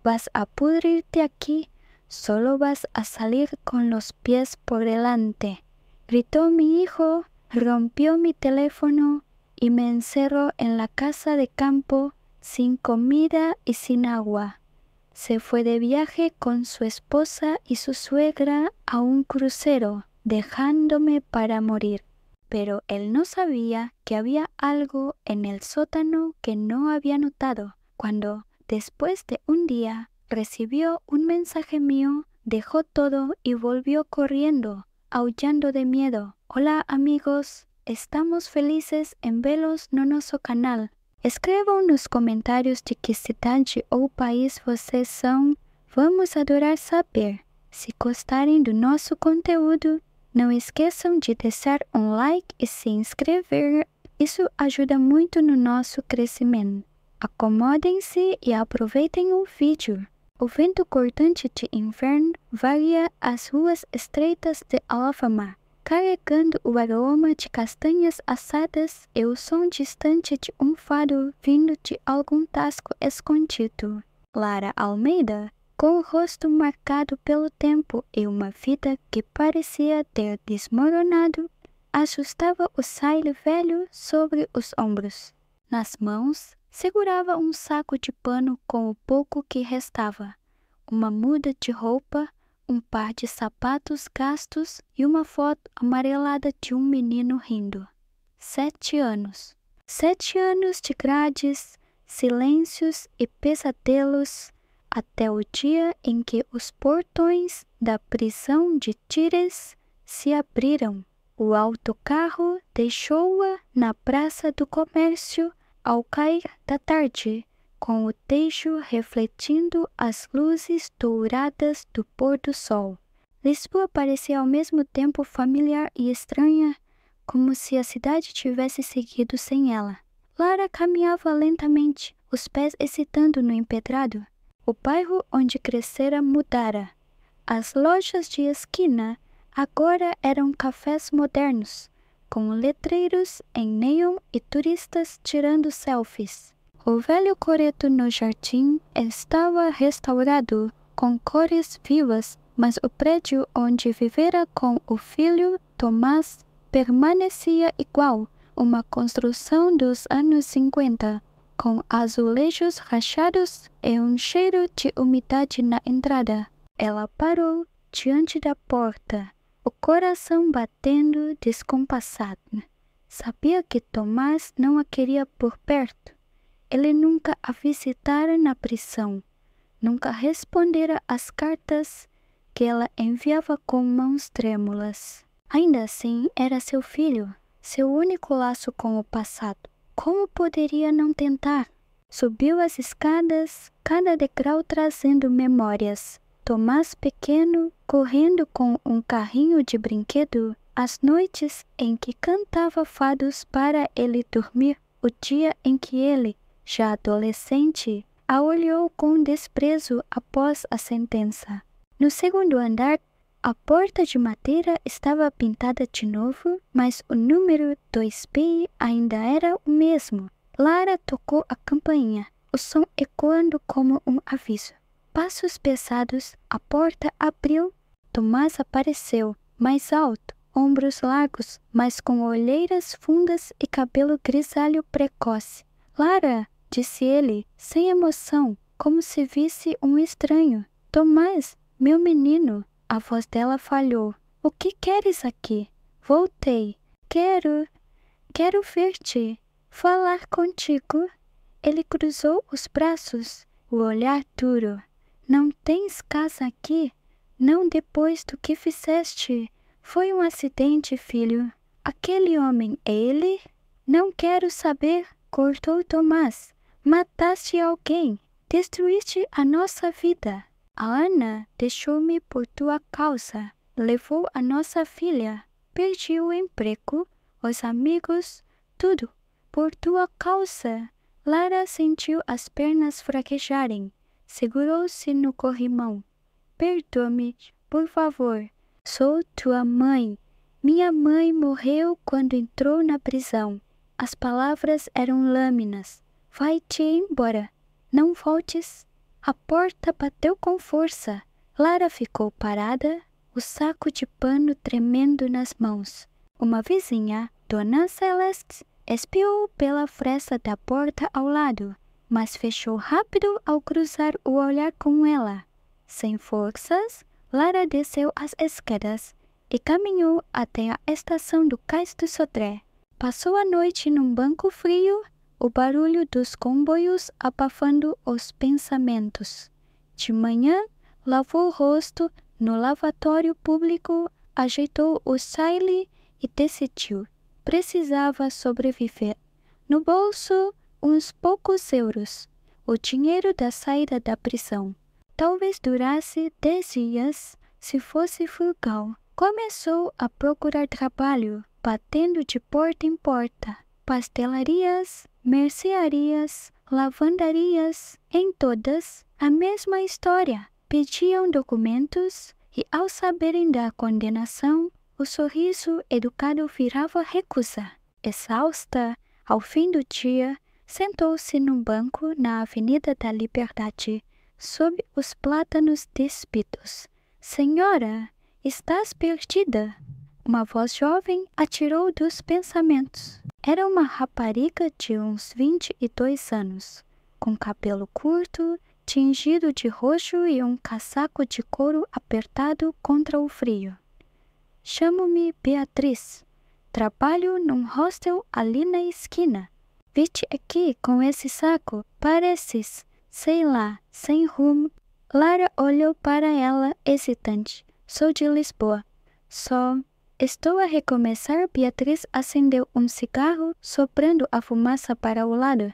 Vas a pudrirte aquí, solo vas a salir con los pies por delante. Gritó mi hijo, rompió mi teléfono y me encerró en la casa de campo sin comida y sin agua. Se fue de viaje con su esposa y su suegra a un crucero, dejándome para morir. Pero él no sabía que había algo en el sótano que no había notado. Cuando, después de un día, recibió un mensaje mío, dejó todo y volvió corriendo, aullando de miedo. Hola amigos, estamos felices em vê-los no nosso canal. Escrevam nos comentários de que cidade ou país vocês são. Vamos adorar saber. Se gostarem do nosso conteúdo, não esqueçam de deixar um like e se inscrever. Isso ajuda muito no nosso crescimento. Acomodem-se e aproveitem o vídeo. O vento cortante de inverno varia as ruas estreitas de Alfama, carregando o aroma de castanhas assadas e o som distante de um fado vindo de algum tasco escondido. Lara Almeida, com o rosto marcado pelo tempo e uma vida que parecia ter desmoronado, ajustava o saile velho sobre os ombros. Nas mãos, segurava um saco de pano com o pouco que restava, uma muda de roupa, um par de sapatos gastos e uma foto amarelada de um menino rindo. 7 anos. 7 anos de grades, silêncios e pesadelos, até o dia em que os portões da prisão de Tires se abriram. O autocarro deixou-a na Praça do Comércio ao cair da tarde, com o tejo refletindo as luzes douradas do pôr do sol. Lisboa parecia ao mesmo tempo familiar e estranha, como se a cidade tivesse seguido sem ela. Lara caminhava lentamente, os pés hesitando no empedrado. O bairro onde crescera mudara. As lojas de esquina agora eram cafés modernos, com letreiros em neon e turistas tirando selfies. O velho coreto no jardim estava restaurado, com cores vivas, mas o prédio onde vivera com o filho, Tomás, permanecia igual, uma construção dos anos 50, com azulejos rachados e um cheiro de umidade na entrada. Ela parou diante da porta, o coração batendo descompassado. Sabia que Tomás não a queria por perto. Ele nunca a visitara na prisão, nunca respondera às cartas que ela enviava com mãos trêmulas. Ainda assim, era seu filho, seu único laço com o passado. Como poderia não tentar? Subiu as escadas, cada degrau trazendo memórias. Tomás pequeno, correndo com um carrinho de brinquedo, as noites em que cantava fados para ele dormir, o dia em que ele, já adolescente, a olhou com desprezo após a sentença. No segundo andar, a porta de madeira estava pintada de novo, mas o número 2B ainda era o mesmo. Lara tocou a campainha, o som ecoando como um aviso. Passos pesados, a porta abriu. Tomás apareceu, mais alto, ombros largos, mas com olheiras fundas e cabelo grisalho precoce. Lara, disse ele, sem emoção, como se visse um estranho. Tomás, meu menino. A voz dela falhou. O que queres aqui? Voltei. Quero ver-te. Falar contigo. Ele cruzou os braços, o olhar duro. Não tens casa aqui? Não depois do que fizeste. Foi um acidente, filho. Aquele homem é ele? Não quero saber, cortou Tomás. Mataste alguém. Destruíste a nossa vida. A Ana deixou-me por tua causa. Levou a nossa filha. Perdi o emprego, os amigos, tudo. Por tua causa. Lara sentiu as pernas fraquejarem. Segurou-se no corrimão. Perdoa-me, por favor. Sou tua mãe. Minha mãe morreu quando entrou na prisão. As palavras eram lâminas. Vai-te embora. Não voltes. A porta bateu com força. Lara ficou parada, o saco de pano tremendo nas mãos. Uma vizinha, Dona Celeste, espiou pela fresta da porta ao lado, mas fechou rápido ao cruzar o olhar com ela. Sem forças, Lara desceu as escadas e caminhou até a estação do Cais do Sodré. Passou a noite num banco frio, o barulho dos comboios abafando os pensamentos. De manhã, lavou o rosto no lavatório público, ajeitou o style e decidiu. Precisava sobreviver. No bolso, uns poucos euros. O dinheiro da saída da prisão. Talvez durasse 10 dias, se fosse frugal. Começou a procurar trabalho, batendo de porta em porta. Pastelarias, mercearias, lavandarias, em todas, a mesma história. Pediam documentos e, ao saberem da condenação, o sorriso educado virava recusa. Exausta, ao fim do dia, sentou-se num banco na Avenida da Liberdade, sob os plátanos despidos. Senhora, estás perdida? Uma voz jovem atirou dos pensamentos. Era uma rapariga de uns 22 anos, com cabelo curto, tingido de roxo e um casaco de couro apertado contra o frio. Chamo-me Beatriz. Trabalho num hostel ali na esquina. Vi-te aqui com esse saco. Pareces, sei lá, sem rumo. Lara olhou para ela hesitante. Sou de Lisboa. Só estou a recomeçar. Beatriz acendeu um cigarro, soprando a fumaça para o lado.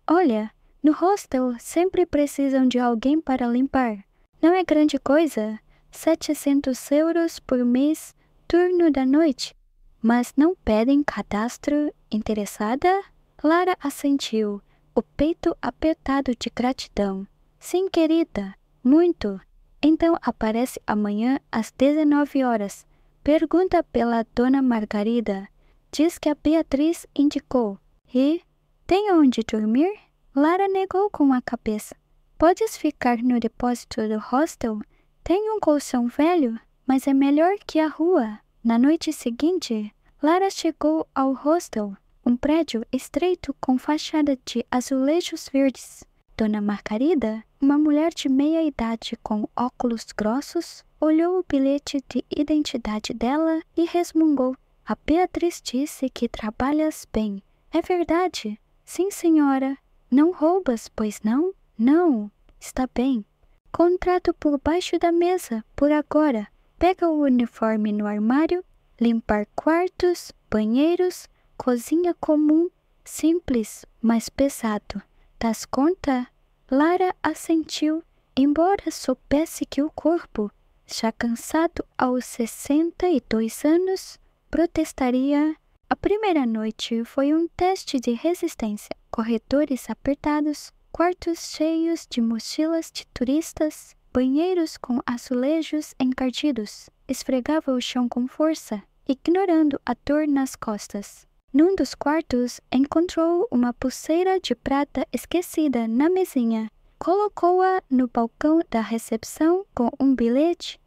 Olha, no hostel sempre precisam de alguém para limpar. Não é grande coisa. 700 euros por mês, turno da noite. Mas não pedem cadastro? Interessada? Lara assentiu, o peito apertado de gratidão. Sim, querida, muito. Então aparece amanhã às 19 horas. Pergunta pela Dona Margarida. Diz que a Beatriz indicou. E tem onde dormir? Lara negou com a cabeça. Podes ficar no depósito do hostel? Tem um colchão velho, mas é melhor que a rua. Na noite seguinte, Lara chegou ao hostel, um prédio estreito com fachada de azulejos verdes. Dona Margarida, uma mulher de meia idade com óculos grossos, olhou o bilhete de identidade dela e resmungou. A Beatriz disse que trabalhas bem. É verdade? Sim, senhora. Não roubas, pois não? Não. Está bem. Contrato por baixo da mesa, por agora. Pega o uniforme no armário. Limpar quartos, banheiros, cozinha comum. Simples, mas pesado. Das conta? Lara assentiu, embora soubesse que o corpo, já cansado aos 62 anos, protestaria. A primeira noite foi um teste de resistência. Corredores apertados, quartos cheios de mochilas de turistas, banheiros com azulejos encardidos. Esfregava o chão com força, ignorando a dor nas costas. Num dos quartos, encontrou uma pulseira de prata esquecida na mesinha. Colocou-a no balcão da recepção com um bilhete.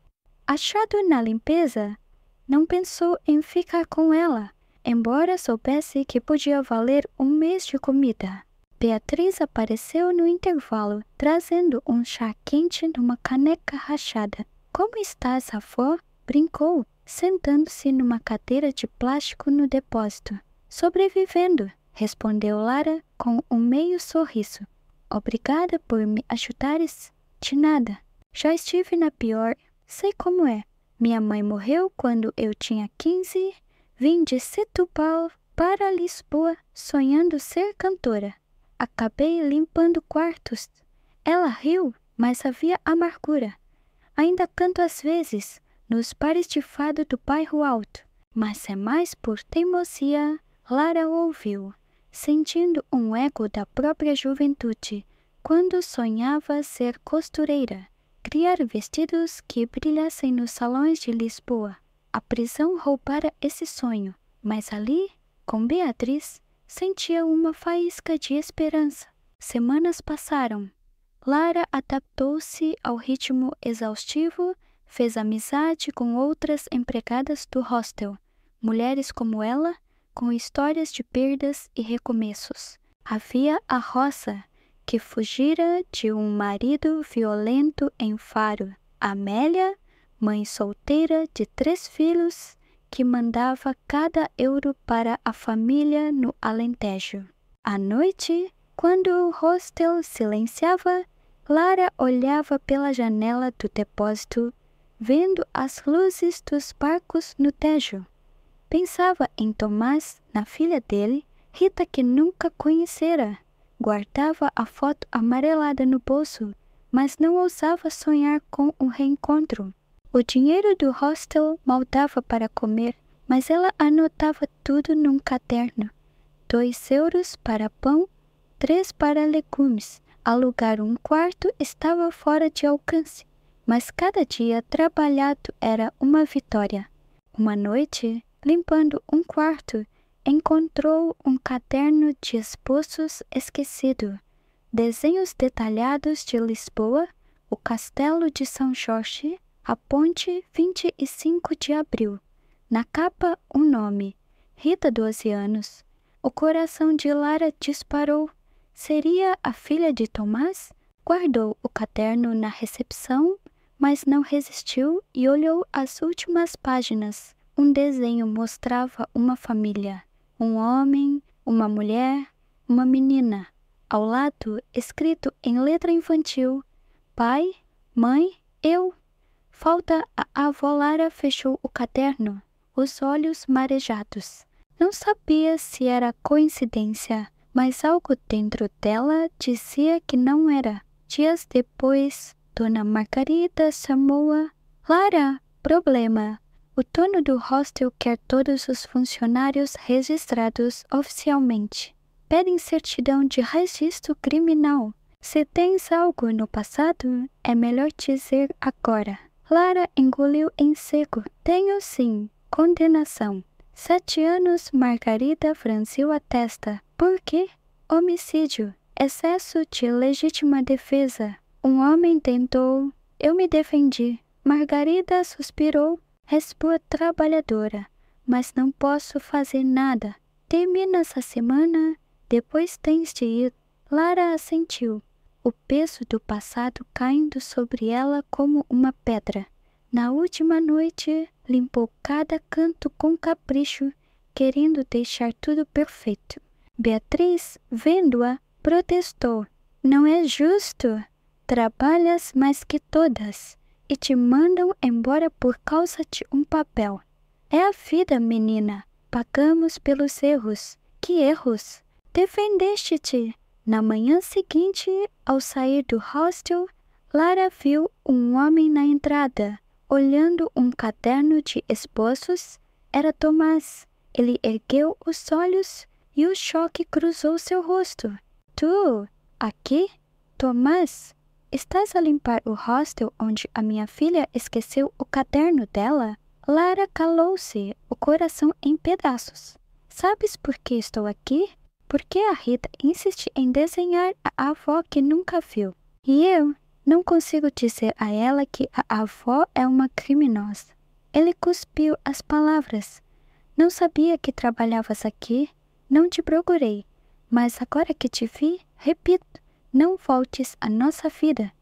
Achado na limpeza, não pensou em ficar com ela, embora soubesse que podia valer um mês de comida. Beatriz apareceu no intervalo, trazendo um chá quente numa caneca rachada. Como estás, avó? Brincou, sentando-se numa cadeira de plástico no depósito. Sobrevivendo, respondeu Lara com um meio sorriso. Obrigada por me ajudares. De nada. Já estive na pior. Sei como é. Minha mãe morreu quando eu tinha 15. Vim de Setúbal para Lisboa, sonhando ser cantora. Acabei limpando quartos. Ela riu, mas havia amargura. Ainda canto às vezes, nos bares de fado do bairro alto. Mas é mais por teimosia. Lara ouviu, sentindo um eco da própria juventude, quando sonhava ser costureira, criar vestidos que brilhassem nos salões de Lisboa. A prisão roubara esse sonho, mas ali, com Beatriz, sentia uma faísca de esperança. Semanas passaram. Lara adaptou-se ao ritmo exaustivo, fez amizade com outras empregadas do hostel, mulheres como ela, com histórias de perdas e recomeços. Havia a Rosa, que fugira de um marido violento em Faro. Amélia, mãe solteira de 3 filhos, que mandava cada euro para a família no Alentejo. À noite, quando o hostel silenciava, Lara olhava pela janela do depósito, vendo as luzes dos barcos no Tejo. Pensava em Tomás, na filha dele, Rita que nunca conhecera. Guardava a foto amarelada no bolso, mas não ousava sonhar com um reencontro. O dinheiro do hostel mal dava para comer, mas ela anotava tudo num caderno. 2 euros para pão, 3 para legumes. Alugar um quarto estava fora de alcance, mas cada dia trabalhado era uma vitória. Uma noite, limpando um quarto, encontrou um caderno de esboços esquecido. Desenhos detalhados de Lisboa, o Castelo de São Jorge, a ponte 25 de abril. Na capa, um nome, Rita, 12 anos. O coração de Lara disparou. Seria a filha de Tomás? Guardou o caderno na recepção, mas não resistiu e olhou as últimas páginas. Um desenho mostrava uma família. Um homem, uma mulher, uma menina. Ao lado, escrito em letra infantil, pai, mãe, eu. Falta a avó. Lara fechou o caderno, os olhos marejados. Não sabia se era coincidência, mas algo dentro dela dizia que não era. Dias depois, Dona Margarida chamou-a. Lara, problema. O dono do hostel quer todos os funcionários registrados oficialmente. Pedem certidão de registro criminal. Se tens algo no passado, é melhor dizer agora. Lara engoliu em seco. Tenho sim. Condenação. 7 anos. Margarida franziu a testa. Por quê? Homicídio. Excesso de legítima defesa. Um homem tentou. Eu me defendi. Margarida suspirou. És boa trabalhadora, mas não posso fazer nada. Terminas a semana, depois tens de ir. Lara assentiu, o peso do passado caindo sobre ela como uma pedra. Na última noite, limpou cada canto com capricho, querendo deixar tudo perfeito. Beatriz, vendo-a, protestou. Não é justo. Trabalhas mais que todas e te mandam embora por causa de um papel. É a vida, menina. Pagamos pelos erros. Que erros? Defendeste-te. Na manhã seguinte, ao sair do hostel, Lara viu um homem na entrada, olhando um caderno de esboços. Era Tomás. Ele ergueu os olhos e o choque cruzou seu rosto. Tu, aqui? Tomás? Estás a limpar o hostel onde a minha filha esqueceu o caderno dela? Lara calou-se, o coração em pedaços. Sabes por que estou aqui? Porque a Rita insiste em desenhar a avó que nunca viu. E eu não consigo dizer a ela que a avó é uma criminosa. Ele cuspiu as palavras. Não sabia que trabalhavas aqui. Não te procurei. Mas agora que te vi, repito. Não voltes à nossa vida.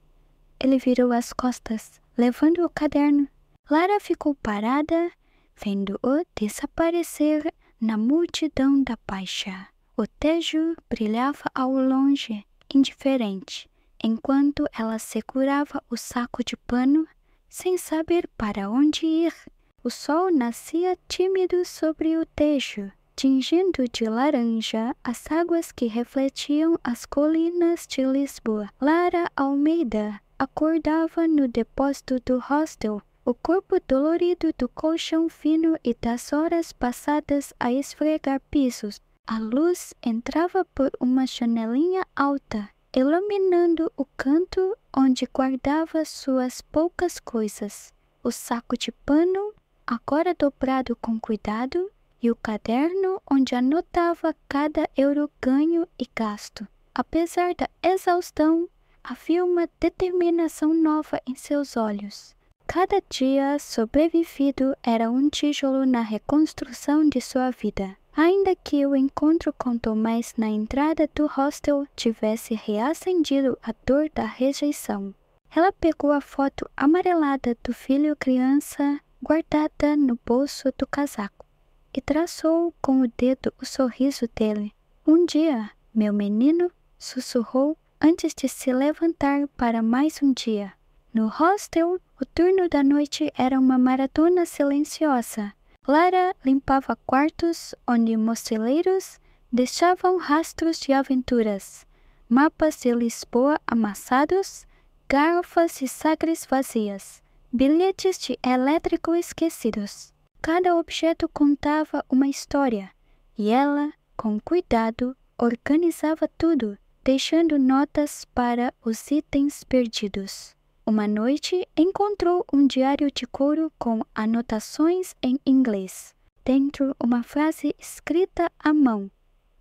Ele virou as costas, levando o caderno. Lara ficou parada, vendo-o desaparecer na multidão da Baixa. O Tejo brilhava ao longe, indiferente, enquanto ela segurava o saco de pano, sem saber para onde ir. O sol nascia tímido sobre o Tejo, tingindo de laranja as águas que refletiam as colinas de Lisboa. Lara Almeida acordava no depósito do hostel, o corpo dolorido do colchão fino e das horas passadas a esfregar pisos. A luz entrava por uma janelinha alta, iluminando o canto onde guardava suas poucas coisas. O saco de pano, agora dobrado com cuidado, e o caderno onde anotava cada euro ganho e gasto. Apesar da exaustão, havia uma determinação nova em seus olhos. Cada dia sobrevivido era um tijolo na reconstrução de sua vida. Ainda que o encontro com Tomás na entrada do hostel tivesse reacendido a dor da rejeição. Ela pegou a foto amarelada do filho criança guardada no bolso do casaco e traçou com o dedo o sorriso dele. Um dia, meu menino, sussurrou antes de se levantar para mais um dia. No hostel, o turno da noite era uma maratona silenciosa. Lara limpava quartos onde mochileiros deixavam rastros de aventuras, mapas de Lisboa amassados, garrafas e sagres vazias, bilhetes de elétrico esquecidos. Cada objeto contava uma história, e ela, com cuidado, organizava tudo, deixando notas para os itens perdidos. Uma noite, encontrou um diário de couro com anotações em inglês. Dentro, uma frase escrita à mão.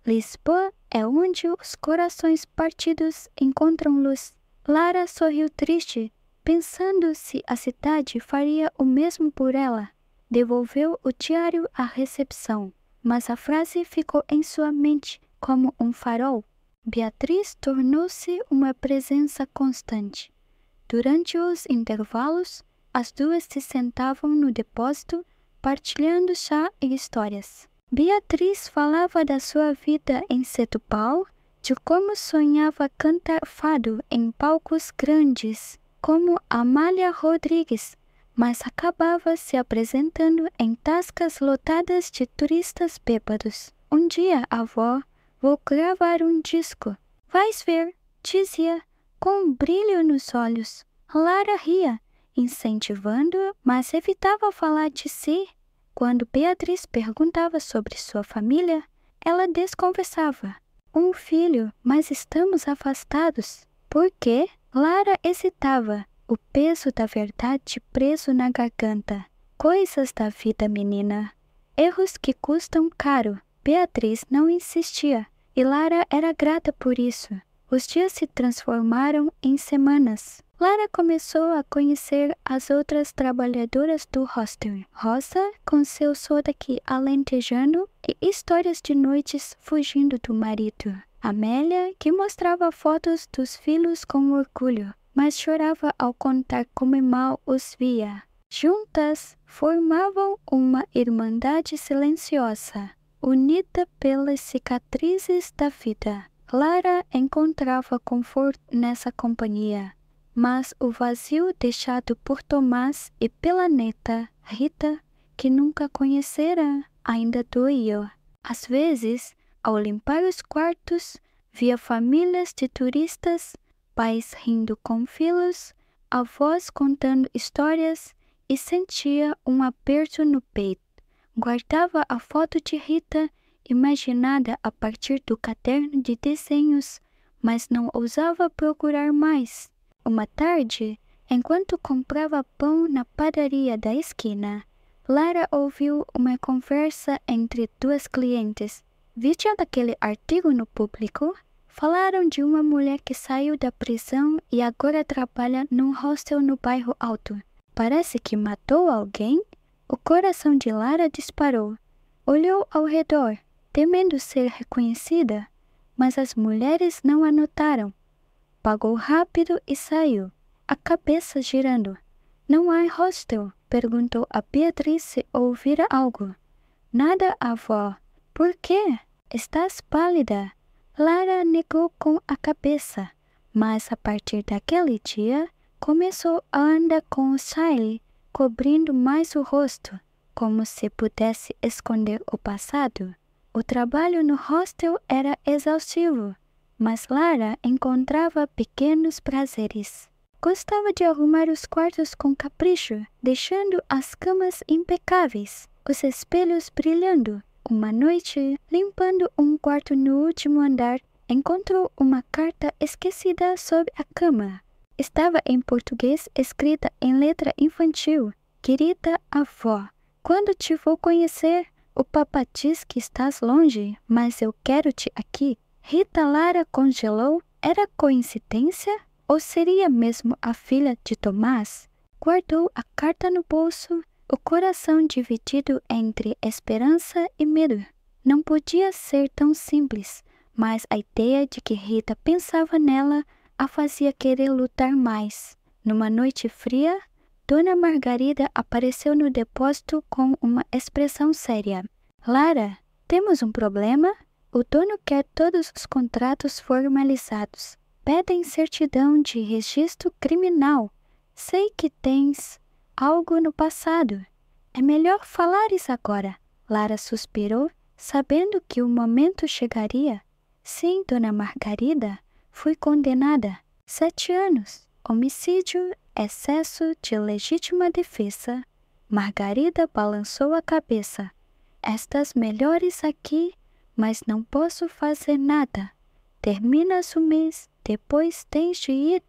Lisboa é onde os corações partidos encontram luz. Lara sorriu triste, pensando se a cidade faria o mesmo por ela. Devolveu o diário à recepção, mas a frase ficou em sua mente como um farol. Beatriz tornou-se uma presença constante. Durante os intervalos, as duas se sentavam no depósito, partilhando chá e histórias. Beatriz falava da sua vida em Setúbal, de como sonhava cantar fado em palcos grandes, como Amália Rodrigues, mas acabava se apresentando em tascas lotadas de turistas bêbados. Um dia a avó: "Vou gravar um disco. Vais ver", dizia, com um brilho nos olhos. Lara ria, incentivando, mas evitava falar de si. Quando Beatriz perguntava sobre sua família, ela desconversava. "Um filho, mas estamos afastados." "Por quê?" Lara hesitava, o peso da verdade preso na garganta. "Coisas da vida, menina. Erros que custam caro." Beatriz não insistia, e Lara era grata por isso. Os dias se transformaram em semanas. Lara começou a conhecer as outras trabalhadoras do hostel. Rosa, com seu sotaque alentejano e histórias de noites fugindo do marido. Amélia, que mostrava fotos dos filhos com orgulho, mas chorava ao contar como mal os via. Juntas, formavam uma irmandade silenciosa, unida pelas cicatrizes da vida. Lara encontrava conforto nessa companhia, mas o vazio deixado por Tomás e pela neta, Rita, que nunca conhecera, ainda doía. Às vezes, ao limpar os quartos, via famílias de turistas, pais rindo com filhos, avós contando histórias e sentia um aperto no peito. Guardava a foto de Rita, imaginada a partir do caderno de desenhos, mas não ousava procurar mais. Uma tarde, enquanto comprava pão na padaria da esquina, Lara ouviu uma conversa entre duas clientes. "Viste aquele artigo no Público? Falaram de uma mulher que saiu da prisão e agora trabalha num hostel no bairro Alto. Parece que matou alguém?" O coração de Lara disparou. Olhou ao redor, temendo ser reconhecida, mas as mulheres não a notaram. Pagou rápido e saiu, a cabeça girando. "Não há hostel?" perguntou a Beatriz se ouvira algo. "Nada, avó." "Por quê? Estás pálida." Lara negou com a cabeça, mas a partir daquele dia começou a andar com o chale cobrindo mais o rosto, como se pudesse esconder o passado. O trabalho no hostel era exaustivo, mas Lara encontrava pequenos prazeres. Gostava de arrumar os quartos com capricho, deixando as camas impecáveis, os espelhos brilhando. Uma noite, limpando um quarto no último andar, encontrou uma carta esquecida sob a cama. Estava em português, escrita em letra infantil. "Querida avó, quando te vou conhecer? O papá diz que estás longe, mas eu quero-te aqui." Rita Lara congelou. Era coincidência? Ou seria mesmo a filha de Tomás? Guardou a carta no bolso, o coração dividido entre esperança e medo. Não podia ser tão simples, mas a ideia de que Rita pensava nela a fazia querer lutar mais. Numa noite fria, Dona Margarida apareceu no depósito com uma expressão séria. Lara, temos um problema? O dono quer todos os contratos formalizados. Pedem certidão de registro criminal. Sei que tens algo no passado. É melhor falares agora. Lara suspirou, sabendo que o momento chegaria. Sim, Dona Margarida, fui condenada. 7 anos. Homicídio, excesso de legítima defesa. Margarida balançou a cabeça. Estás melhores aqui, mas não posso fazer nada. Terminas o mês, depois tens de ir.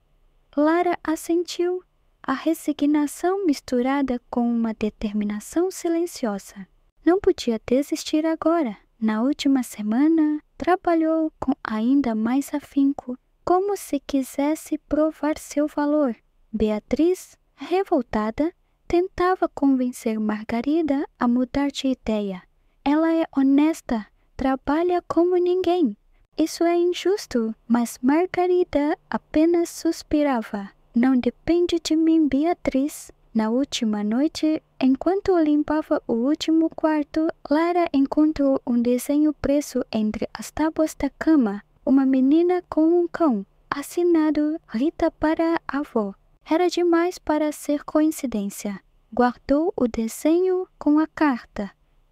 Lara assentiu, a resignação misturada com uma determinação silenciosa. Não podia desistir agora. Na última semana, trabalhou com ainda mais afinco, como se quisesse provar seu valor. Beatriz, revoltada, tentava convencer Margarida a mudar de ideia. Ela é honesta, trabalha como ninguém. Isso é injusto, mas Margarida apenas suspirava. Não depende de mim, Beatriz. Na última noite, enquanto limpava o último quarto, Lara encontrou um desenho preso entre as tábuas da cama. Uma menina com um cão, assinado Rita para a avó. Era demais para ser coincidência. Guardou o desenho com a carta,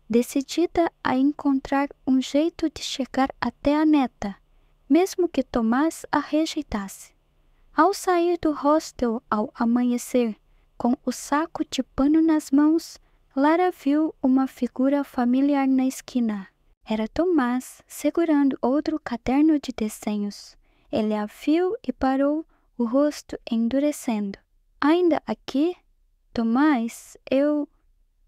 decidida a encontrar um jeito de chegar até a neta, mesmo que Tomás a rejeitasse. Ao sair do hostel ao amanhecer, com o saco de pano nas mãos, Lara viu uma figura familiar na esquina. Era Tomás, segurando outro caderno de desenhos. Ele a viu e parou, o rosto endurecendo. Ainda aqui? Tomás, eu...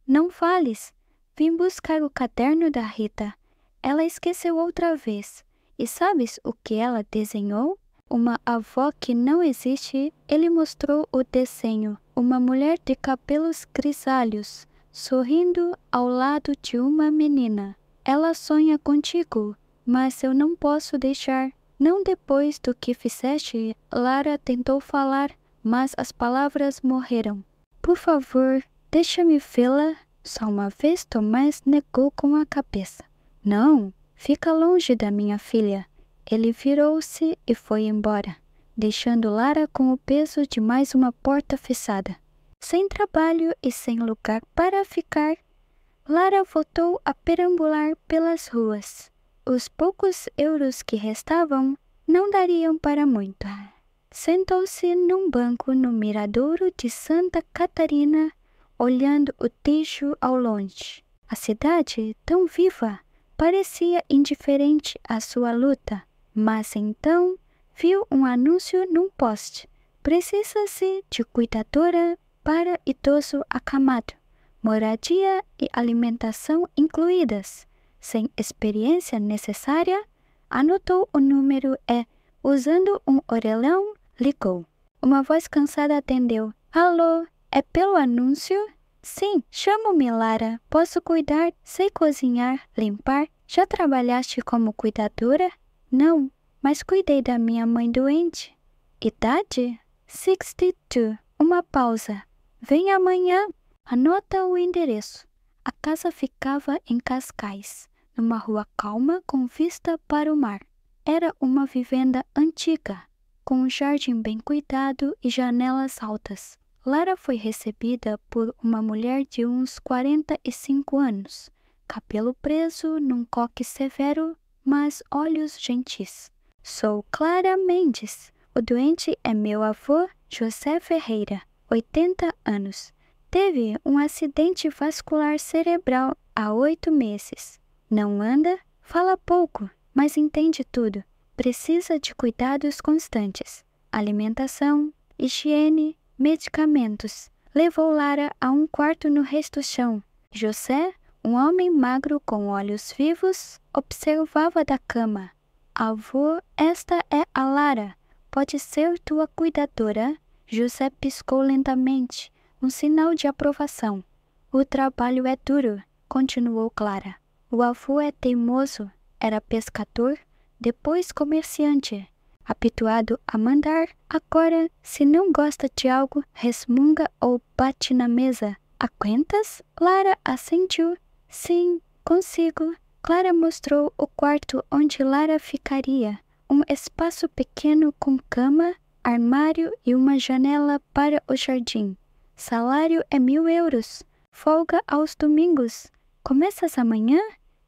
Não fales. Vim buscar o caderno da Rita. Ela esqueceu outra vez. E sabes o que ela desenhou? Uma avó que não existe. Ele mostrou o desenho. Uma mulher de cabelos grisalhos, sorrindo ao lado de uma menina. Ela sonha contigo, mas eu não posso deixar. Não depois do que fizeste. Lara tentou falar, mas as palavras morreram. Por favor, deixa-me vê-la. Só uma vez Tomás negou com a cabeça. Não, fica longe da minha filha. Ele virou-se e foi embora, deixando Lara com o peso de mais uma porta fechada. Sem trabalho e sem lugar para ficar, Lara voltou a perambular pelas ruas. Os poucos euros que restavam não dariam para muito. Sentou-se num banco no miradouro de Santa Catarina, olhando o Tejo ao longe. A cidade, tão viva, parecia indiferente à sua luta. Mas então viu um anúncio num poste. Precisa-se de cuidadora para idoso acamado. Moradia e alimentação incluídas. Sem experiência necessária, anotou o número e, usando um orelhão, ligou. Uma voz cansada atendeu. Alô, é pelo anúncio? Sim, chamo-me Lara. Posso cuidar, sei cozinhar, limpar. Já trabalhaste como cuidadora? Não, mas cuidei da minha mãe doente. Idade? 62. Uma pausa. Vem amanhã. Anota o endereço. A casa ficava em Cascais, numa rua calma com vista para o mar. Era uma vivenda antiga, com um jardim bem cuidado e janelas altas. Lara foi recebida por uma mulher de uns 45 anos, cabelo preso num coque severo, mas olhos gentis. Sou Clara Mendes. O doente é meu avô, José Ferreira, 80 anos. Teve um acidente vascular cerebral há 8 meses. Não anda, fala pouco, mas entende tudo. Precisa de cuidados constantes. Alimentação, higiene, medicamentos. Levou Lara a um quarto no resto do chão. José, um homem magro com olhos vivos, observava da cama. Avô, esta é a Lara. pode ser tua cuidadora? José piscou lentamente, um sinal de aprovação. O trabalho é duro, continuou Clara. O avô é teimoso, era pescador, depois comerciante. Habituado a mandar, agora, se não gosta de algo, resmunga ou bate na mesa. Aguentas? Clara assentiu. Sim, consigo. Clara mostrou o quarto onde Lara ficaria. Um espaço pequeno com cama, armário e uma janela para o jardim. Salário é 1.000 euros. Folga aos domingos. Começas amanhã?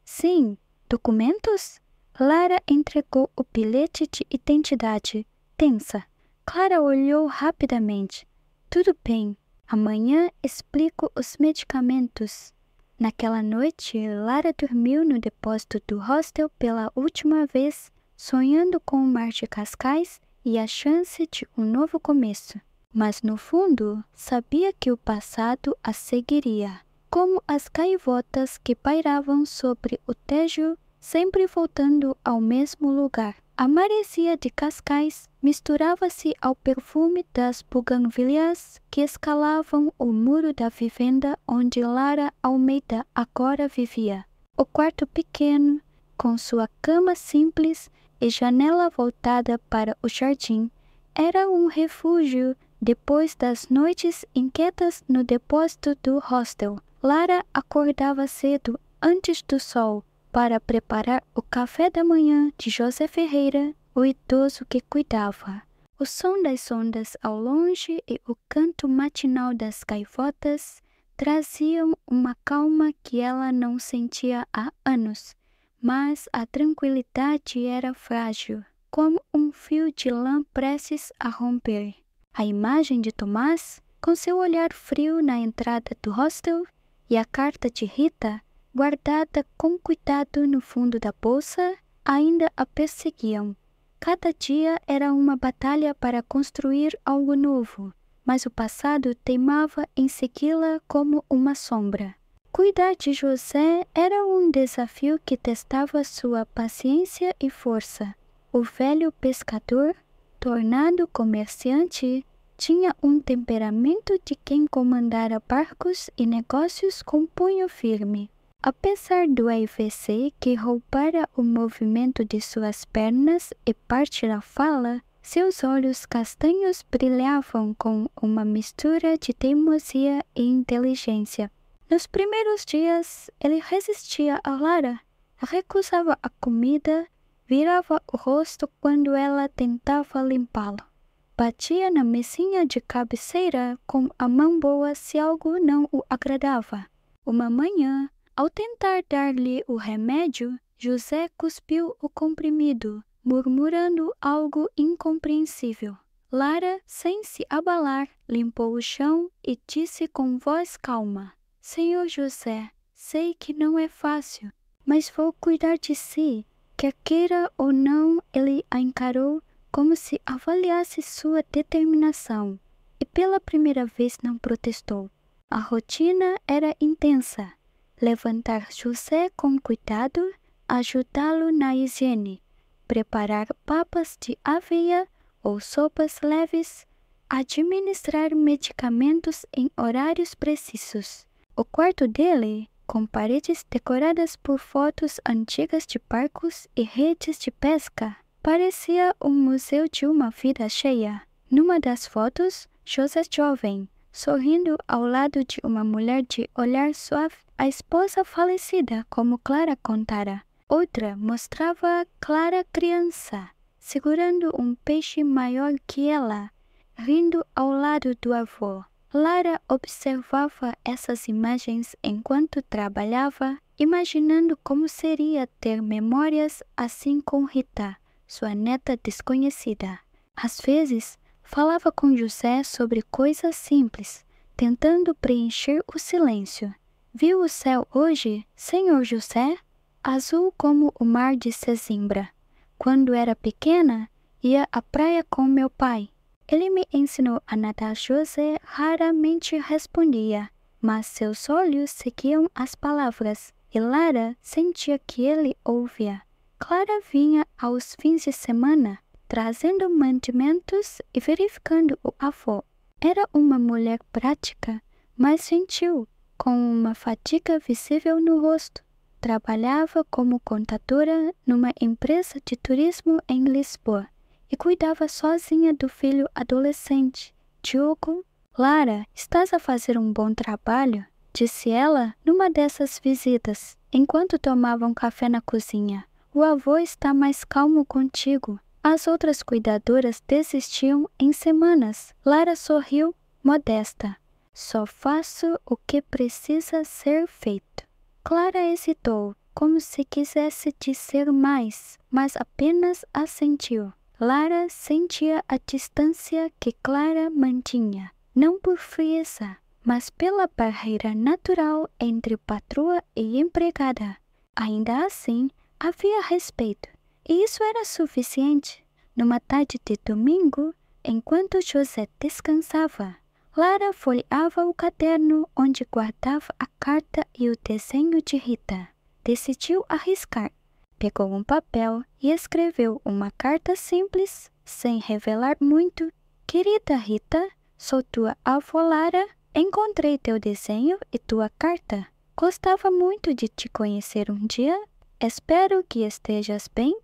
Sim. Documentos? Lara entregou o bilhete de identidade. Tensa. Clara olhou rapidamente. Tudo bem. Amanhã explico os medicamentos. Naquela noite, Lara dormiu no depósito do hostel pela última vez, sonhando com o mar de Cascais e a chance de um novo começo. Mas no fundo, sabia que o passado a seguiria, como as gaivotas que pairavam sobre o Tejo, sempre voltando ao mesmo lugar. A maresia de Cascais misturava-se ao perfume das buganvílias que escalavam o muro da vivenda onde Lara Almeida agora vivia. O quarto pequeno, com sua cama simples e janela voltada para o jardim, era um refúgio depois das noites inquietas no depósito do hostel. Lara acordava cedo, antes do sol, para preparar o café da manhã de José Ferreira, o idoso que cuidava. O som das ondas ao longe e o canto matinal das gaivotas traziam uma calma que ela não sentia há anos, mas a tranquilidade era frágil, como um fio de lã prestes a romper. A imagem de Tomás, com seu olhar frio na entrada do hostel, e a carta de Rita, guardada com cuidado no fundo da bolsa, ainda a perseguiam. Cada dia era uma batalha para construir algo novo, mas o passado teimava em segui-la como uma sombra. Cuidar de José era um desafio que testava sua paciência e força. O velho pescador, tornado comerciante, tinha um temperamento de quem comandara barcos e negócios com punho firme. Apesar do AVC que roubara o movimento de suas pernas e parte da fala, seus olhos castanhos brilhavam com uma mistura de teimosia e inteligência. Nos primeiros dias, ele resistia a Lara, recusava a comida, virava o rosto quando ela tentava limpá-lo. Batia na mesinha de cabeceira com a mão boa se algo não o agradava. Uma manhã, ao tentar dar-lhe o remédio, José cuspiu o comprimido, murmurando algo incompreensível. Lara, sem se abalar, limpou o chão e disse com voz calma: Senhor José, sei que não é fácil, mas vou cuidar de si. Quer queira ou não, ele a encarou como se avaliasse sua determinação, e pela primeira vez não protestou. A rotina era intensa. Levantar José com cuidado, ajudá-lo na higiene, preparar papas de aveia ou sopas leves, administrar medicamentos em horários precisos. O quarto dele, com paredes decoradas por fotos antigas de barcos e redes de pesca, parecia um museu de uma vida cheia. Numa das fotos, José jovem, sorrindo ao lado de uma mulher de olhar suave, a esposa falecida, como Clara contara. Outra mostrava Clara criança, segurando um peixe maior que ela, rindo ao lado do avô. Lara observava essas imagens enquanto trabalhava, imaginando como seria ter memórias assim com Rita, sua neta desconhecida. Às vezes, falava com José sobre coisas simples, tentando preencher o silêncio. Viu o céu hoje, senhor José? Azul como o mar de Sesimbra. Quando era pequena, ia à praia com meu pai. Ele me ensinou a nadar. José raramente respondia, mas seus olhos seguiam as palavras, e Lara sentia que ele ouvia. Clara vinha aos fins de semana, trazendo mantimentos e verificando o avô. Era uma mulher prática, mas gentil, com uma fadiga visível no rosto. Trabalhava como contadora numa empresa de turismo em Lisboa e cuidava sozinha do filho adolescente, Diogo. Lara, estás a fazer um bom trabalho, disse ela numa dessas visitas, enquanto tomavam café na cozinha. O avô está mais calmo contigo. As outras cuidadoras desistiam em semanas. Lara sorriu, modesta. Só faço o que precisa ser feito. Clara hesitou, como se quisesse dizer mais, mas apenas assentiu. Lara sentia a distância que Clara mantinha, não por frieza, mas pela barreira natural entre patroa e empregada. Ainda assim, havia respeito, e isso era suficiente. Numa tarde de domingo, enquanto José descansava, Lara folheava o caderno onde guardava a carta e o desenho de Rita. Decidiu arriscar. Pegou um papel e escreveu uma carta simples, sem revelar muito. Querida Rita, sou tua avó Lara. Encontrei teu desenho e tua carta. Gostava muito de te conhecer um dia. Espero que estejas bem.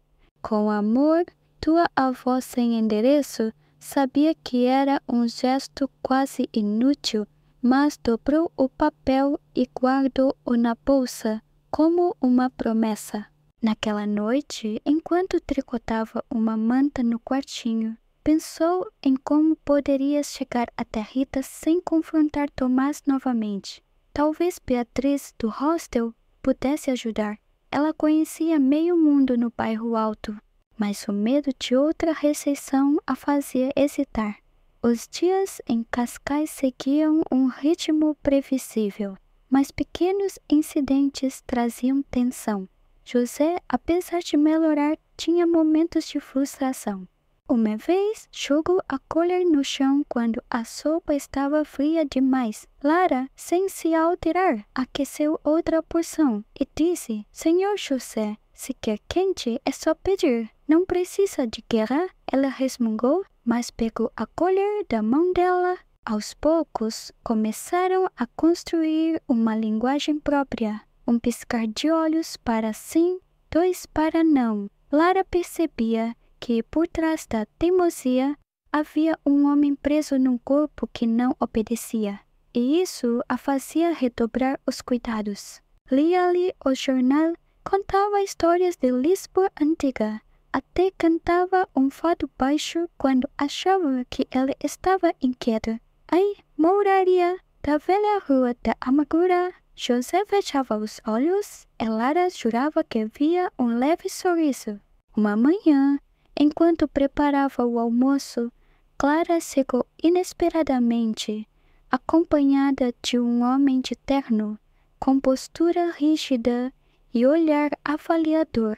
Com amor, tua avó sem endereço. Sabia que era um gesto quase inútil, mas dobrou o papel e guardou-o na bolsa como uma promessa. Naquela noite, enquanto tricotava uma manta no quartinho, pensou em como poderia chegar até Rita sem confrontar Tomás novamente. Talvez Beatriz, do hostel, pudesse ajudar. Ela conhecia meio mundo no bairro alto, mas o medo de outra rejeição a fazia hesitar. Os dias em Cascais seguiam um ritmo previsível, mas pequenos incidentes traziam tensão. José, apesar de melhorar, tinha momentos de frustração. Uma vez, jogou a colher no chão quando a sopa estava fria demais. Lara, sem se alterar, aqueceu outra porção e disse: Senhor José, se quer quente, é só pedir. Não precisa de guerra. Ela resmungou, mas pegou a colher da mão dela. Aos poucos, começaram a construir uma linguagem própria. Um piscar de olhos para sim, dois para não. Lara percebia que, por trás da teimosia, havia um homem preso num corpo que não obedecia, e isso a fazia redobrar os cuidados. Lia-lhe o jornal, contava histórias de Lisboa antiga, até cantava um fado baixo quando achava que ele estava inquieto. Ai, moraria da velha rua da amargura. José fechava os olhos e Lara jurava que via um leve sorriso. Uma manhã, enquanto preparava o almoço, Clara chegou inesperadamente, acompanhada de um homem de terno, com postura rígida e olhar avaliador.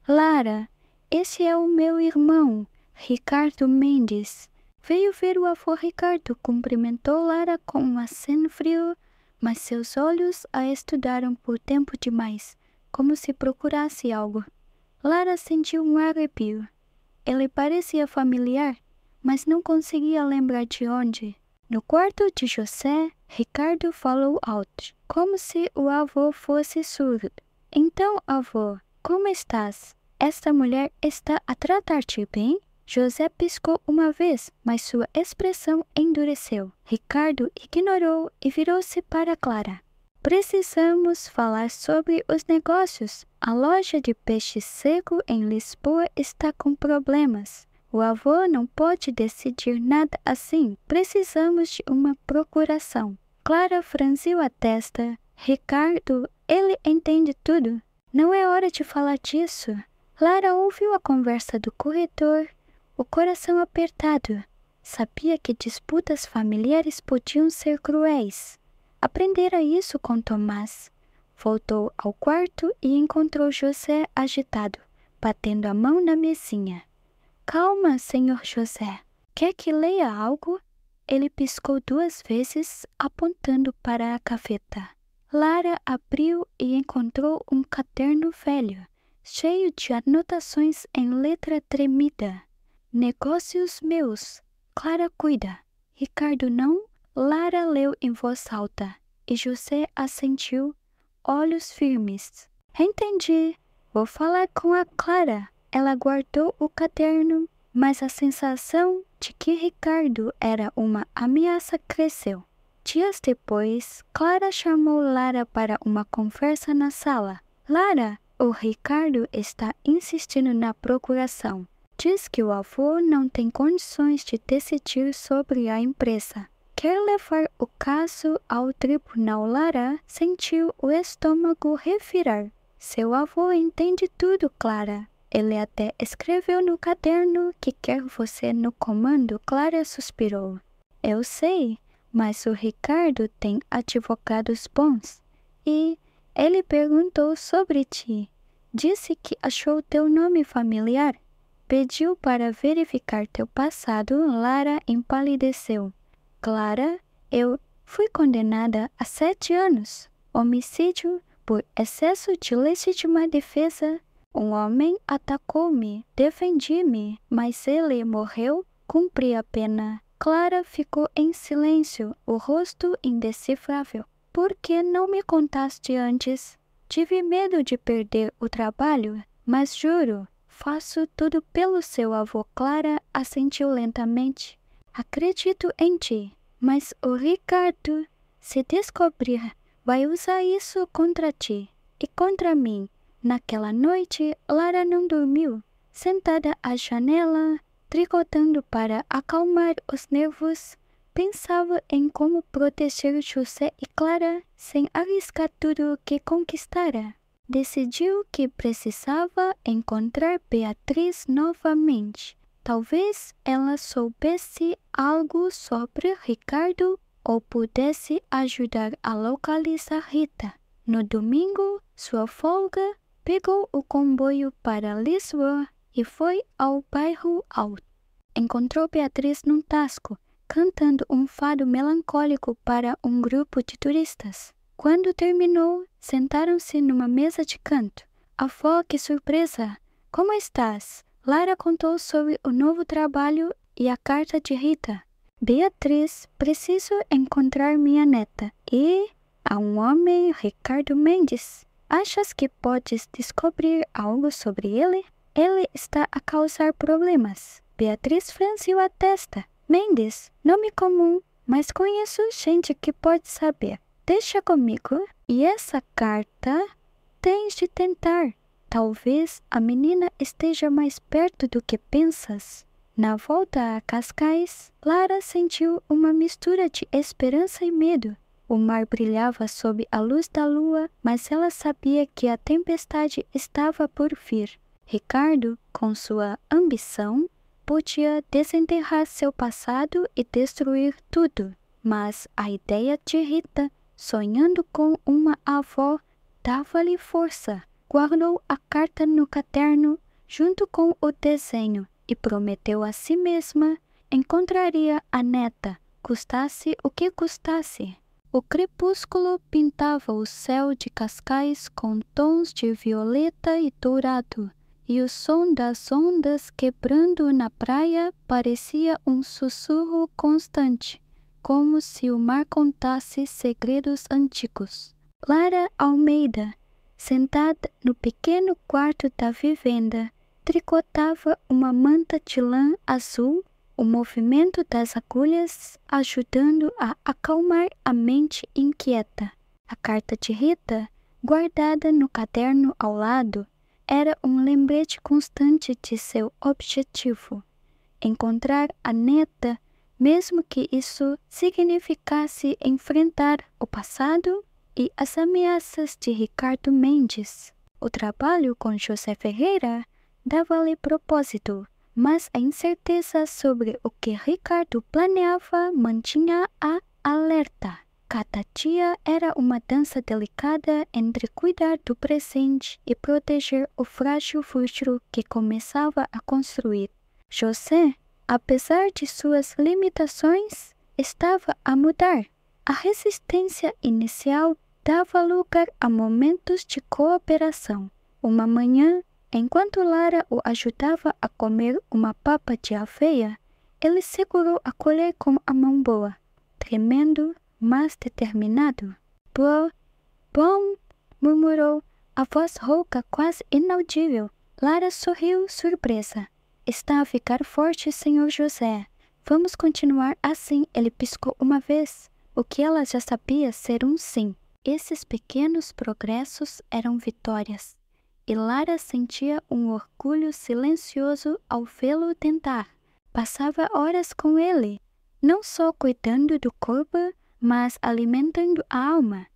Lara, esse é o meu irmão, Ricardo Mendes. Veio ver o avô Ricardo, cumprimentou Lara com um aceno frio, mas seus olhos a estudaram por tempo demais, como se procurasse algo. Lara sentiu um arrepio. Ele parecia familiar, mas não conseguia lembrar de onde. No quarto de José, Ricardo falou alto, como se o avô fosse surdo. Então, avô, como estás? Esta mulher está a tratar-te bem? José piscou uma vez, mas sua expressão endureceu. Ricardo ignorou e virou-se para Clara. Precisamos falar sobre os negócios. A loja de peixe seco em Lisboa está com problemas. O avô não pode decidir nada assim. Precisamos de uma procuração. Clara franziu a testa. Ricardo, ele entende tudo. Não é hora de falar disso. Clara ouviu a conversa do corredor, o coração apertado. Sabia que disputas familiares podiam ser cruéis. Aprendera isso com Tomás. Voltou ao quarto e encontrou José agitado, batendo a mão na mesinha. Calma, senhor José. Quer que leia algo? Ele piscou 2 vezes, apontando para a gaveta. Lara abriu e encontrou um caderno velho, cheio de anotações em letra tremida. Negócios meus. Clara cuida. Ricardo não? Lara leu em voz alta, e José assentiu, olhos firmes. Entendi. Vou falar com a Clara. Ela guardou o caderno, mas a sensação de que Ricardo era uma ameaça cresceu. Dias depois, Clara chamou Lara para uma conversa na sala. Lara, o Ricardo está insistindo na procuração. Diz que o avô não tem condições de decidir sobre a empresa. Quer levar o caso ao tribunal. Lara sentiu o estômago revirar. Seu avô entende tudo, Clara. Ele até escreveu no caderno que quer você no comando. Clara suspirou. Eu sei, mas o Ricardo tem advogados bons. E ele perguntou sobre ti. Disse que achou teu nome familiar. Pediu para verificar teu passado. Lara empalideceu. Clara, eu fui condenada a 7 anos. Homicídio por excesso de legítima defesa. Um homem atacou-me, defendi-me, mas ele morreu, cumpri a pena. Clara ficou em silêncio, o rosto indecifrável. Por que não me contaste antes? Tive medo de perder o trabalho, mas juro, faço tudo pelo seu avô. Clara assentiu lentamente. Acredito em ti, mas o Ricardo, se descobrir, vai usar isso contra ti e contra mim. Naquela noite, Lara não dormiu, sentada à janela, tricotando para acalmar os nervos. Pensava em como proteger José e Clara sem arriscar tudo o que conquistara. Decidiu que precisava encontrar Beatriz novamente. Talvez ela soubesse algo sobre Ricardo ou pudesse ajudar a localizar Rita. No domingo, sua folga, pegou o comboio para Lisboa e foi ao bairro Alto. Encontrou Beatriz num tasco, cantando um fado melancólico para um grupo de turistas. Quando terminou, sentaram-se numa mesa de canto. Avó, que surpresa! Como estás? Lara contou sobre o novo trabalho e a carta de Rita. Beatriz, preciso encontrar minha neta. E há um homem, Ricardo Mendes. Achas que podes descobrir algo sobre ele? Ele está a causar problemas. Beatriz franziu a testa. Mendes, nome comum, mas conheço gente que pode saber. Deixa comigo. E essa carta tens de tentar. Talvez a menina esteja mais perto do que pensas. Na volta a Cascais, Lara sentiu uma mistura de esperança e medo. O mar brilhava sob a luz da lua, mas ela sabia que a tempestade estava por vir. Ricardo, com sua ambição, podia desenterrar seu passado e destruir tudo. Mas a ideia de Rita, sonhando com uma avó, dava-lhe força. Guardou a carta no caderno junto com o desenho e prometeu a si mesma encontraria a neta, custasse o que custasse. O crepúsculo pintava o céu de Cascais com tons de violeta e dourado, e o som das ondas quebrando na praia parecia um sussurro constante, como se o mar contasse segredos antigos. Lara Almeida, sentada no pequeno quarto da vivenda, tricotava uma manta de lã azul, o movimento das agulhas ajudando a acalmar a mente inquieta. A carta de Rita, guardada no caderno ao lado, era um lembrete constante de seu objetivo: encontrar a neta, mesmo que isso significasse enfrentar o passado e as ameaças de Ricardo Mendes. O trabalho com José Ferreira dava-lhe propósito, mas a incerteza sobre o que Ricardo planeava mantinha-a alerta. Cada dia era uma dança delicada entre cuidar do presente e proteger o frágil futuro que começava a construir. José, apesar de suas limitações, estava a mudar. A resistência inicial dava lugar a momentos de cooperação. Uma manhã, Enquanto Lara o ajudava a comer uma papa de aveia, ele segurou a colher com a mão boa, tremendo, mas determinado. Bom, murmurou, a voz rouca quase inaudível. Lara sorriu, surpresa. Está a ficar forte, Sr. José. Vamos continuar assim, ele piscou uma vez, o que ela já sabia ser um sim. Esses pequenos progressos eram vitórias, e Lara sentia um orgulho silencioso ao vê-lo tentar. Passava horas com ele, não só cuidando do corpo, mas alimentando a alma.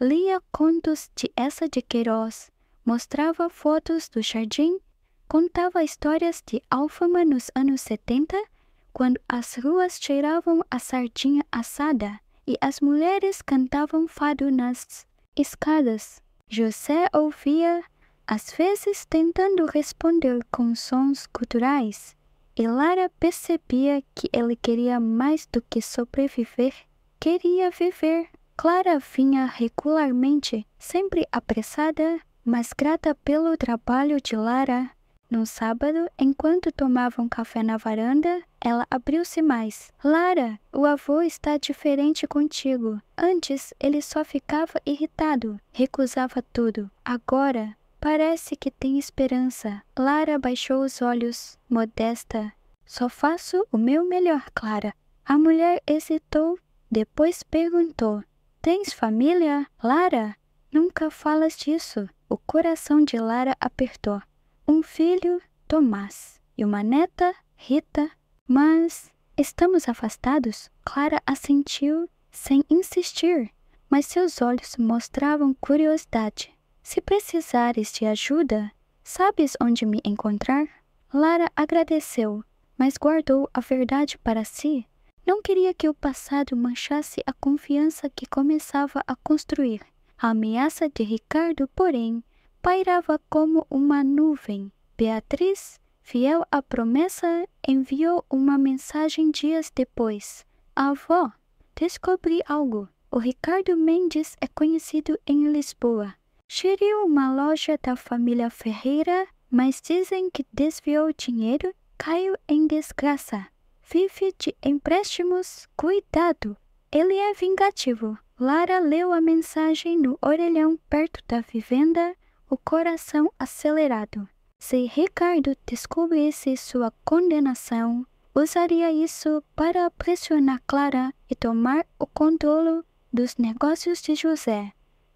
Lia contos de Eça de Queiroz, mostrava fotos do jardim, contava histórias de Alfama nos anos 70, quando as ruas cheiravam a sardinha assada e as mulheres cantavam fado nas escadas. José ouvia, às vezes tentando responder com sons culturais, e Lara percebia que ele queria mais do que sobreviver, queria viver. Clara vinha regularmente, sempre apressada, mas grata pelo trabalho de Lara. Num sábado, enquanto tomavam café na varanda, ela abriu-se mais. Lara, o avô está diferente contigo. Antes, ele só ficava irritado, recusava tudo. Agora, parece que tem esperança. Lara baixou os olhos, modesta. Só faço o meu melhor, Clara. A mulher hesitou, depois perguntou. Tens família, Lara? Nunca falas disso. O coração de Lara apertou. Um filho, Tomás, e uma neta, Rita. Mas estamos afastados? Clara assentiu, sem insistir, mas seus olhos mostravam curiosidade. Se precisares de ajuda, sabes onde me encontrar? Lara agradeceu, mas guardou a verdade para si. Não queria que o passado manchasse a confiança que começava a construir. A ameaça de Ricardo, porém, pairava como uma nuvem. Beatriz, fiel à promessa, enviou uma mensagem dias depois. Avó, descobri algo. O Ricardo Mendes é conhecido em Lisboa. Geriu uma loja da família Ferreira, mas dizem que desviou dinheiro, caiu em desgraça. Vive de empréstimos, cuidado. Ele é vingativo. Lara leu a mensagem no orelhão perto da vivenda, o coração acelerado. Se Ricardo descobrisse sua condenação, usaria isso para pressionar Clara e tomar o controle dos negócios de José.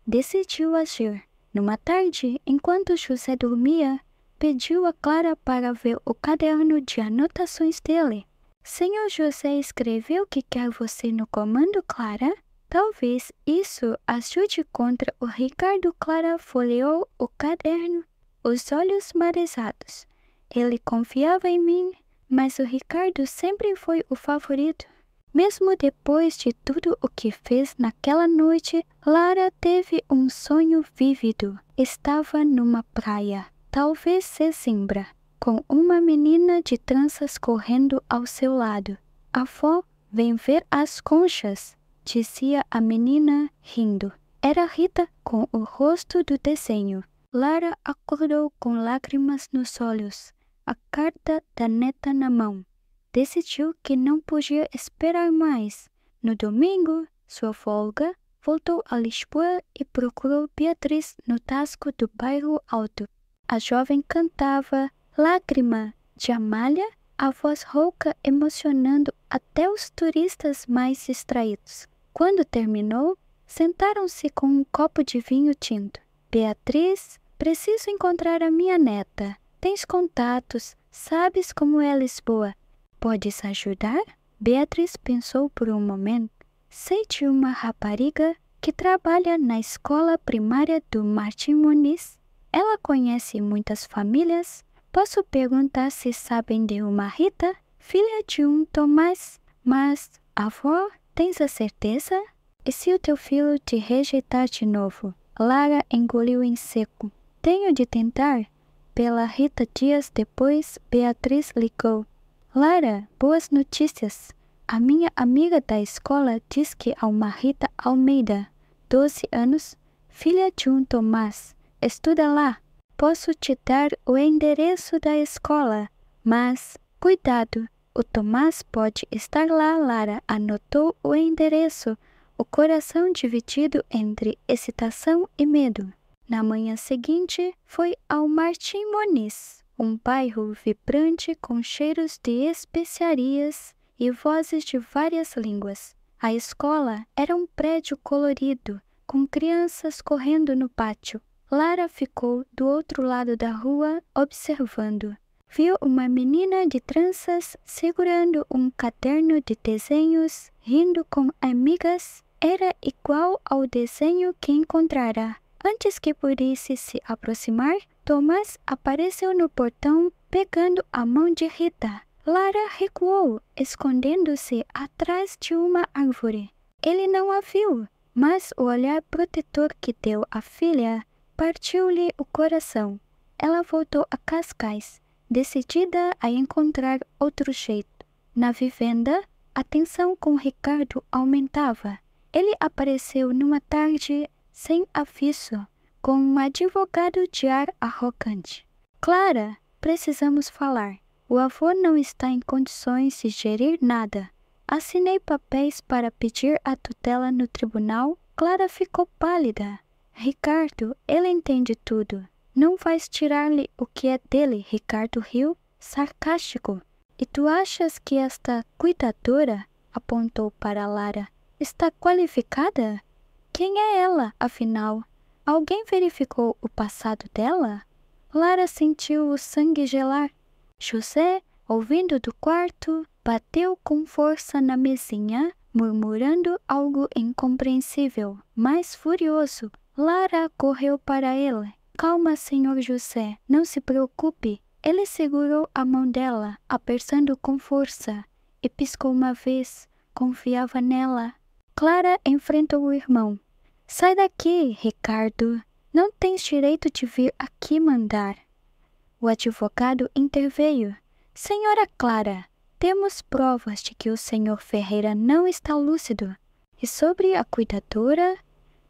Decidiu agir. Numa tarde, enquanto José dormia, pediu a Clara para ver o caderno de anotações dele. Senhor José escreveu que quer você no comando, Clara? Talvez isso ajude contra o Ricardo. Clara folheou o caderno, os olhos marejados. Ele confiava em mim, mas o Ricardo sempre foi o favorito. Mesmo depois de tudo o que fez naquela noite, Lara teve um sonho vívido. Estava numa praia, talvez Sesimbra, com uma menina de tranças correndo ao seu lado. Avó, vem ver as conchas, dizia a menina, rindo. Era Rita com o rosto do desenho. Lara acordou com lágrimas nos olhos, a carta da neta na mão. Decidiu que não podia esperar mais. No domingo, sua folga, voltou a Lisboa e procurou Beatriz no tasco do bairro Alto. A jovem cantava Lágrima de Amália, a voz rouca emocionando até os turistas mais distraídos. Quando terminou, sentaram-se com um copo de vinho tinto. Beatriz, preciso encontrar a minha neta. Tens contatos, sabes como é Lisboa. Podes ajudar? Beatriz pensou por um momento. Sei de uma rapariga que trabalha na escola primária do Martim Muniz. Ela conhece muitas famílias. Posso perguntar se sabem de uma Rita, filha de um Tomás. Mas, avó, tens a certeza? E se o teu filho te rejeitar de novo? Lara engoliu em seco. Tenho de tentar. Pela Rita dias depois, Beatriz ligou. Lara, boas notícias. A minha amiga da escola diz que há uma Rita Almeida, 12 anos, filha de um Tomás. Estuda lá. Posso te dar o endereço da escola, mas, cuidado, o Tomás pode estar lá. Lara anotou o endereço, o coração dividido entre excitação e medo. Na manhã seguinte, foi ao Martim Moniz, um bairro vibrante com cheiros de especiarias e vozes de várias línguas. A escola era um prédio colorido, com crianças correndo no pátio. Lara ficou do outro lado da rua observando. Viu uma menina de tranças segurando um caderno de desenhos, rindo com amigas. Era igual ao desenho que encontrara. Antes que pudesse se aproximar, Tomás apareceu no portão pegando a mão de Rita. Lara recuou, escondendo-se atrás de uma árvore. Ele não a viu, mas o olhar protetor que deu à filha partiu-lhe o coração. Ela voltou a Cascais, decidida a encontrar outro jeito. Na vivenda, a tensão com Ricardo aumentava. Ele apareceu numa tarde sem aviso, com um advogado de ar arrogante. Clara, precisamos falar. O avô não está em condições de gerir nada. Assinei papéis para pedir a tutela no tribunal. Clara ficou pálida. Ricardo, ele entende tudo. Não vais tirar-lhe o que é dele. Ricardo riu, sarcástico. E tu achas que esta cuidadora, apontou para Lara, está qualificada? Quem é ela, afinal? Alguém verificou o passado dela? Lara sentiu o sangue gelar. José, ouvindo do quarto, bateu com força na mesinha, murmurando algo incompreensível. Mais furioso, Lara correu para ele. Calma, senhor José, não se preocupe. Ele segurou a mão dela, apertando com força, e piscou uma vez. Confiava nela. Clara enfrentou o irmão. Sai daqui, Ricardo. Não tens direito de vir aqui mandar. O advogado interveio. Senhora Clara, temos provas de que o senhor Ferreira não está lúcido. E sobre a cuidadora,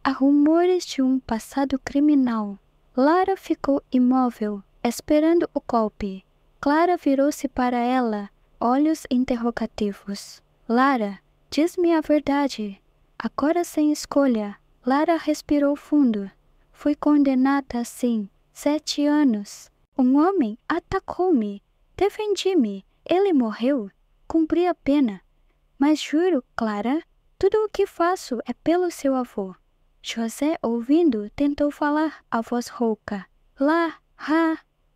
há rumores de um passado criminal. Lara ficou imóvel, esperando o golpe. Clara virou-se para ela, olhos interrogativos. Lara, diz-me a verdade. Agora sem escolha. Lara respirou fundo. Fui condenada assim, 7 anos. Um homem atacou-me. Defendi-me. Ele morreu. Cumpri a pena. Mas juro, Clara, tudo o que faço é pelo seu avô. José, ouvindo, tentou falar a voz rouca. Lá,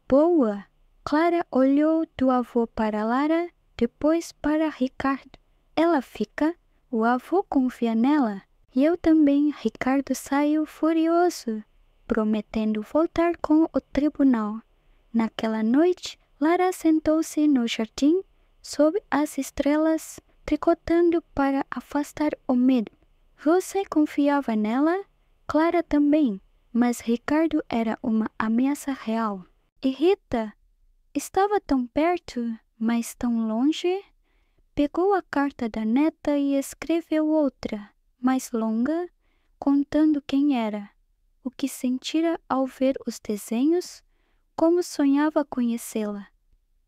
boa. Clara olhou do avô para Lara, depois para Ricardo. Ela fica, o avô confia nela. E eu também. Ricardo saiu furioso, prometendo voltar com o tribunal. Naquela noite, Lara sentou-se no jardim, sob as estrelas, tricotando para afastar o medo. José confiava nela, Clara também, mas Ricardo era uma ameaça real. E Rita estava tão perto, mas tão longe. Pegou a carta da neta e escreveu outra, mais longa, contando quem era, o que sentira ao ver os desenhos, como sonhava conhecê-la.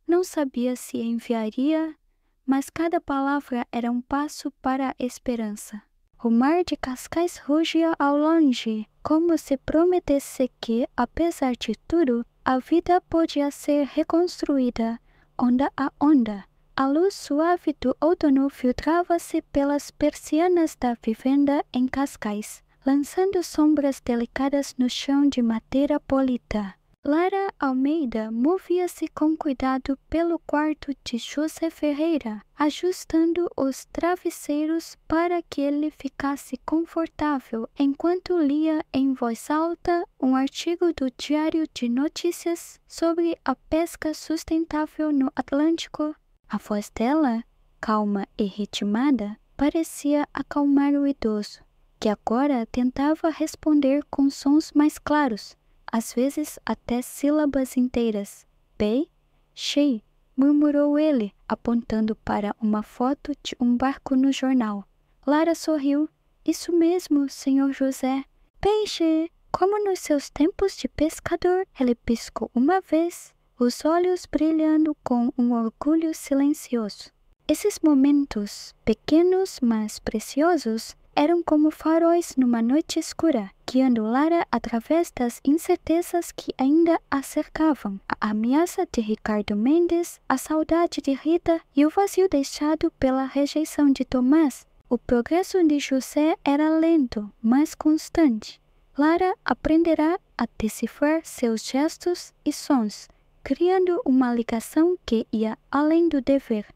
Não sabia se enviaria, mas cada palavra era um passo para a esperança. O mar de Cascais rugia ao longe, como se prometesse que, apesar de tudo, a vida podia ser reconstruída, onda a onda. A luz suave do outono filtrava-se pelas persianas da vivenda em Cascais, lançando sombras delicadas no chão de madeira polida. Lara Almeida movia-se com cuidado pelo quarto de José Ferreira, ajustando os travesseiros para que ele ficasse confortável enquanto lia em voz alta um artigo do Diário de Notícias sobre a pesca sustentável no Atlântico. A voz dela, calma e ritmada, parecia acalmar o idoso, que agora tentava responder com sons mais claros, às vezes até sílabas inteiras. Bem, Xi, murmurou ele, apontando para uma foto de um barco no jornal. Lara sorriu. Isso mesmo, senhor José. Peixe! como nos seus tempos de pescador. Ele piscou uma vez, os olhos brilhando com um orgulho silencioso. Esses momentos, pequenos mas preciosos, eram como faróis numa noite escura, guiando Lara através das incertezas que ainda a cercavam. A ameaça de Ricardo Mendes, a saudade de Rita e o vazio deixado pela rejeição de Tomás. O progresso de José era lento, mas constante. Lara aprenderá a decifrar seus gestos e sons, criando uma ligação que ia além do dever.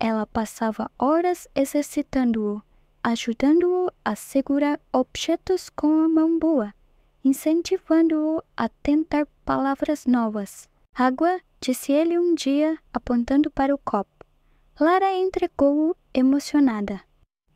Ela passava horas exercitando-o, ajudando-o a segurar objetos com a mão boa, incentivando-o a tentar palavras novas. Água, disse ele um dia, apontando para o copo. Lara entregou-o emocionada.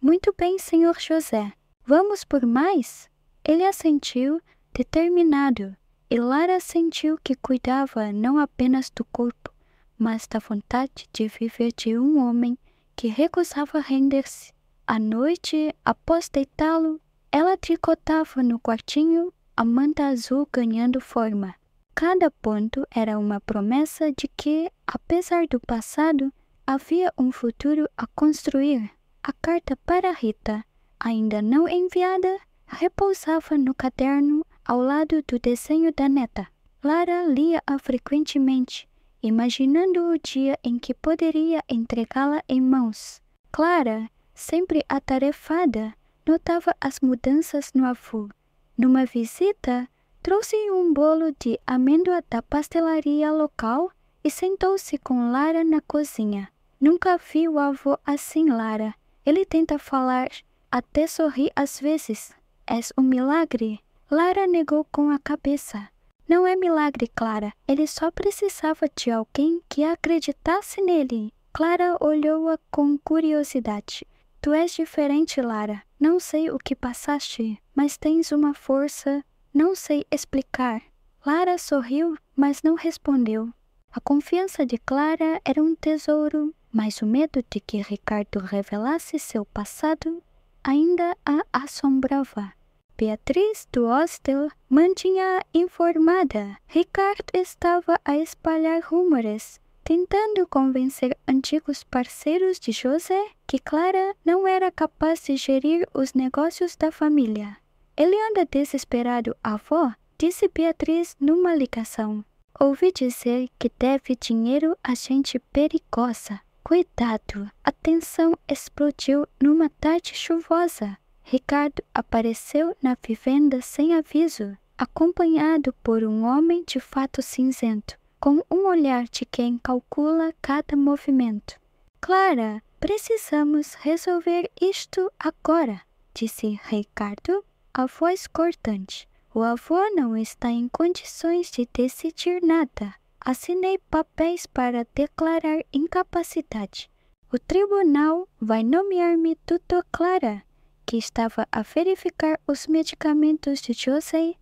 Muito bem, senhor José. Vamos por mais? Ele assentiu, determinado, e Lara sentiu que cuidava não apenas do corpo, mas da vontade de viver de um homem que recusava render-se. À noite, após deitá-lo, ela tricotava no quartinho a manta azul ganhando forma. Cada ponto era uma promessa de que, apesar do passado, havia um futuro a construir. A carta para Rita, ainda não enviada, repousava no caderno ao lado do desenho da neta. Lara lia-a frequentemente, imaginando o dia em que poderia entregá-la em mãos. Clara, sempre atarefada, notava as mudanças no avô. Numa visita, trouxe um bolo de amêndoa da pastelaria local e sentou-se com Lara na cozinha. Nunca vi o avô assim, Lara. Ele tenta falar, até sorri às vezes. És um milagre? Lara negou com a cabeça. Não é milagre, Clara. Ele só precisava de alguém que acreditasse nele. Clara olhou-a com curiosidade. Tu és diferente, Lara. Não sei o que passaste, mas tens uma força. Não sei explicar. Lara sorriu, mas não respondeu. A confiança de Clara era um tesouro, mas o medo de que Ricardo revelasse seu passado ainda a assombrava. Beatriz, do hostel, mantinha-a informada. Ricardo estava a espalhar rumores, tentando convencer antigos parceiros de José que Clara não era capaz de gerir os negócios da família. Ele anda desesperado, avó, disse Beatriz numa ligação. Ouvi dizer que deve dinheiro a gente perigosa. Cuidado! A tensão explodiu numa tarde chuvosa. Ricardo apareceu na vivenda sem aviso, acompanhado por um homem de fato cinzento, com um olhar de quem calcula cada movimento. Clara, precisamos resolver isto agora, disse Ricardo, a voz cortante. O avô não está em condições de decidir nada. Assinei papéis para declarar incapacidade. O tribunal vai nomear-me tutor. Clara, que estava a verificar os medicamentos de José,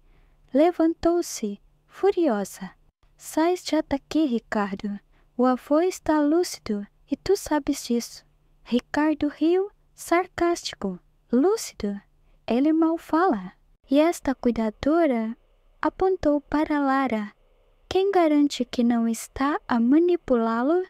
levantou-se, furiosa. Sais já daqui, Ricardo. O avô está lúcido e tu sabes disso. Ricardo riu, sarcástico. Lúcido? Ele mal fala. E esta cuidadora apontou para Lara. Quem garante que não está a manipulá-lo?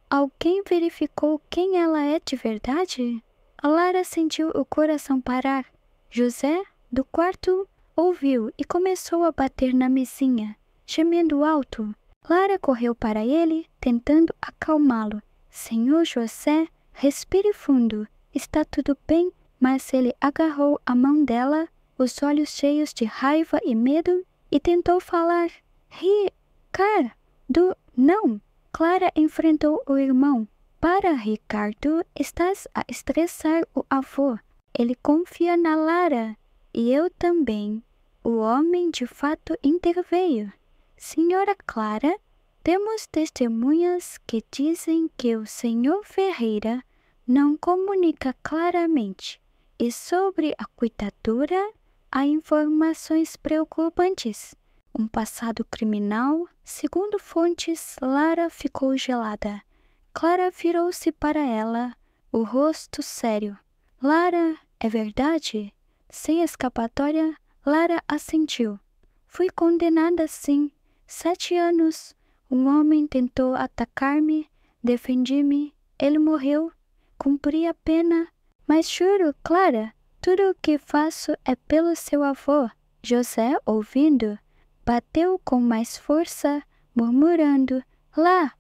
Alguém verificou quem ela é de verdade? A Lara sentiu o coração parar. José, do quarto, ouviu e começou a bater na mesinha, gemendo alto. Lara correu para ele, tentando acalmá-lo. Senhor José, respire fundo. Está tudo bem? Mas ele agarrou a mão dela, os olhos cheios de raiva e medo, e tentou falar. Ricardo, não! Clara enfrentou o irmão. Para, Ricardo, estás a estressar o avô. Ele confia na Lara. E eu também. O homem de fato interveio. Senhora Clara, temos testemunhas que dizem que o senhor Ferreira não comunica claramente. E sobre a cuidadora, há informações preocupantes. Um passado criminal, segundo fontes, Lara ficou gelada. Clara virou-se para ela, o rosto sério. Lara, é verdade? Sem escapatória, Lara assentiu. Fui condenada sim. 7 anos. Um homem tentou atacar-me, defendi-me, ele morreu. Cumpri a pena. Mas juro, Clara, tudo o que faço é pelo seu avô. José, ouvindo, bateu com mais força, murmurando: lá,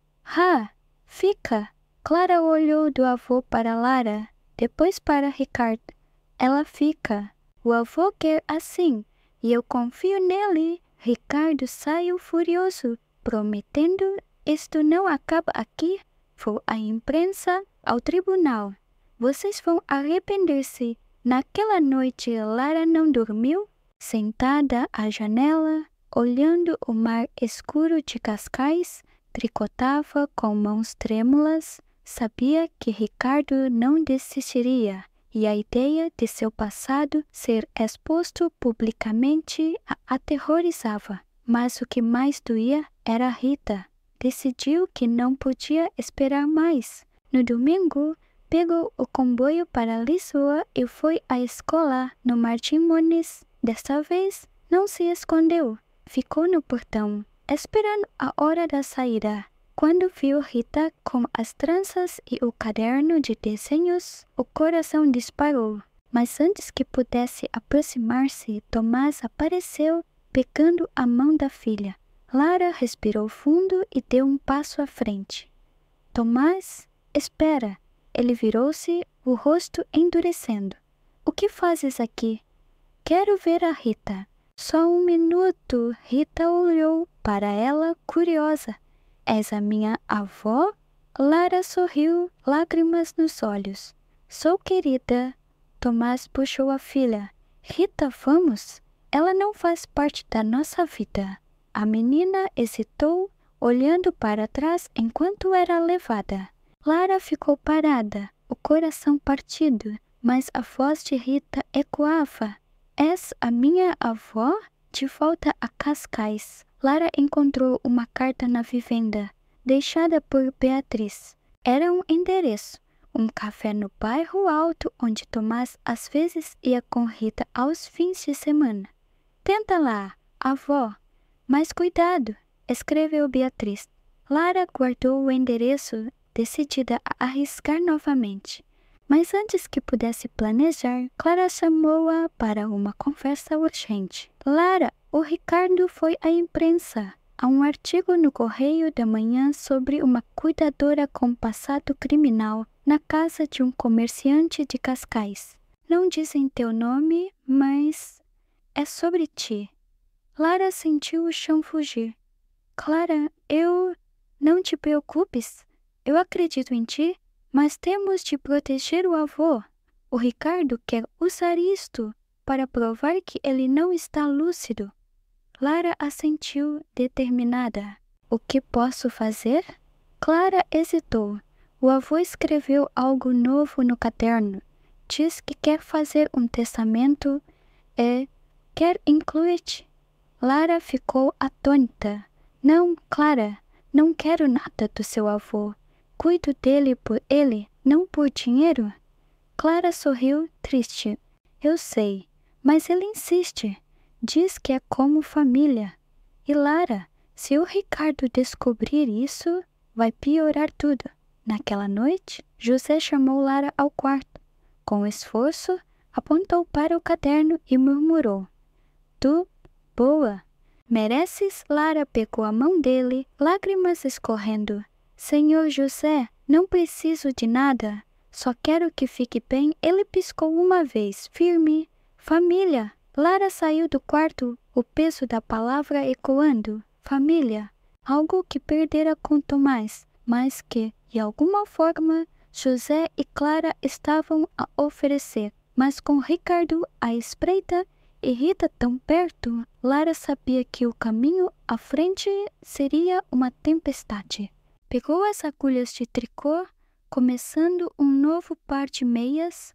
fica. Clara olhou do avô para Lara, depois para Ricardo. Ela fica. O avô quer assim, e eu confio nele. Ricardo saiu furioso, prometendo: isto não acaba aqui. Vou à imprensa, ao tribunal. Vocês vão arrepender-se. Naquela noite, Lara não dormiu, sentada à janela, olhando o mar escuro de Cascais, tricotava com mãos trêmulas. Sabia que Ricardo não desistiria, e a ideia de seu passado ser exposto publicamente a aterrorizava. Mas o que mais doía era Rita. Decidiu que não podia esperar mais. No domingo, pegou o comboio para Lisboa e foi à escola no Martim Moniz. Desta vez, não se escondeu. Ficou no portão, esperando a hora da saída. Quando viu Rita com as tranças e o caderno de desenhos, o coração disparou. Mas antes que pudesse aproximar-se, Tomás apareceu, pegando a mão da filha. Lara respirou fundo e deu um passo à frente. Tomás, espera. Ele virou-se, o rosto endurecendo. O que fazes aqui? Quero ver a Rita. Só um minuto. Rita olhou para ela, curiosa. És a minha avó? Lara sorriu, lágrimas nos olhos. Sou querida. Tomás puxou a filha. Rita, vamos? Ela não faz parte da nossa vida. A menina hesitou, olhando para trás enquanto era levada. Lara ficou parada, o coração partido, mas a voz de Rita ecoava. És a minha avó? De volta a Cascais, Lara encontrou uma carta na vivenda, deixada por Beatriz. Era um endereço, um café no bairro alto onde Tomás às vezes ia com Rita aos fins de semana. Tenta lá, avó. Mas cuidado, escreveu Beatriz. Lara guardou o endereço, decidida a arriscar novamente. Mas antes que pudesse planejar, Clara chamou-a para uma conversa urgente. Lara, o Ricardo foi à imprensa. Há um artigo no Correio da Manhã sobre uma cuidadora com passado criminal na casa de um comerciante de Cascais. Não dizem teu nome, mas é sobre ti. Lara sentiu o chão fugir. Clara, Não te preocupes. Eu acredito em ti. Mas temos de proteger o avô. O Ricardo quer usar isto para provar que ele não está lúcido. Lara assentiu, determinada. O que posso fazer? Clara hesitou. O avô escreveu algo novo no caderno. Diz que quer fazer um testamento e quer incluir-te. Lara ficou atônita. Não, Clara, não quero nada do seu avô. Cuido dele por ele, não por dinheiro. Clara sorriu, triste. Eu sei, mas ele insiste. Diz que é como família. E Lara, se o Ricardo descobrir isso, vai piorar tudo. Naquela noite, José chamou Lara ao quarto. Com esforço, apontou para o caderno e murmurou. Tu, boa. Mereces? Lara pegou a mão dele, lágrimas escorrendo. Senhor José, não preciso de nada. Só quero que fique bem. Ele piscou uma vez, firme. Família. Lara saiu do quarto, o peso da palavra ecoando. Família. Algo que perdera com Tomás, mas que, de alguma forma, José e Clara estavam a oferecer. Mas com Ricardo à espreita e Rita tão perto, Lara sabia que o caminho à frente seria uma tempestade. Pegou as agulhas de tricô, começando um novo par de meias,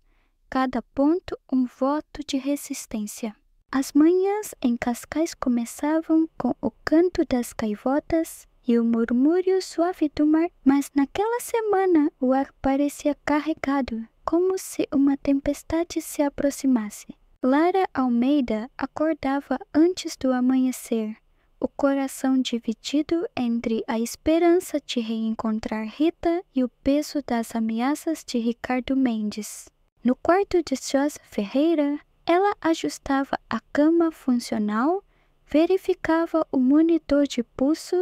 cada ponto um voto de resistência. As manhãs em Cascais começavam com o canto das gaivotas e o murmúrio suave do mar, mas naquela semana o ar parecia carregado, como se uma tempestade se aproximasse. Lara Almeida acordava antes do amanhecer, o coração dividido entre a esperança de reencontrar Rita e o peso das ameaças de Ricardo Mendes. No quarto de Josi Ferreira, ela ajustava a cama funcional, verificava o monitor de pulso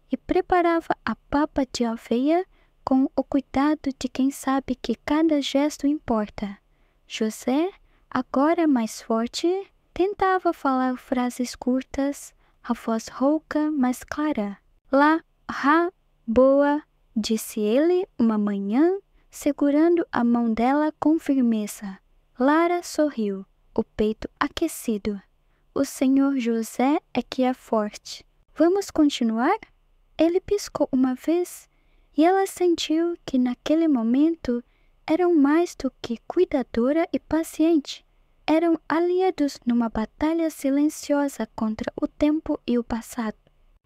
e preparava a papa de aveia com o cuidado de quem sabe que cada gesto importa. José, agora mais forte, tentava falar frases curtas, a voz rouca, mas clara. Lá, boa, disse ele uma manhã, segurando a mão dela com firmeza. Lara sorriu, o peito aquecido. O senhor José é que é forte. Vamos continuar? Ele piscou uma vez e ela sentiu que naquele momento eram mais do que cuidadora e paciente. Eram aliados numa batalha silenciosa contra o tempo e o passado.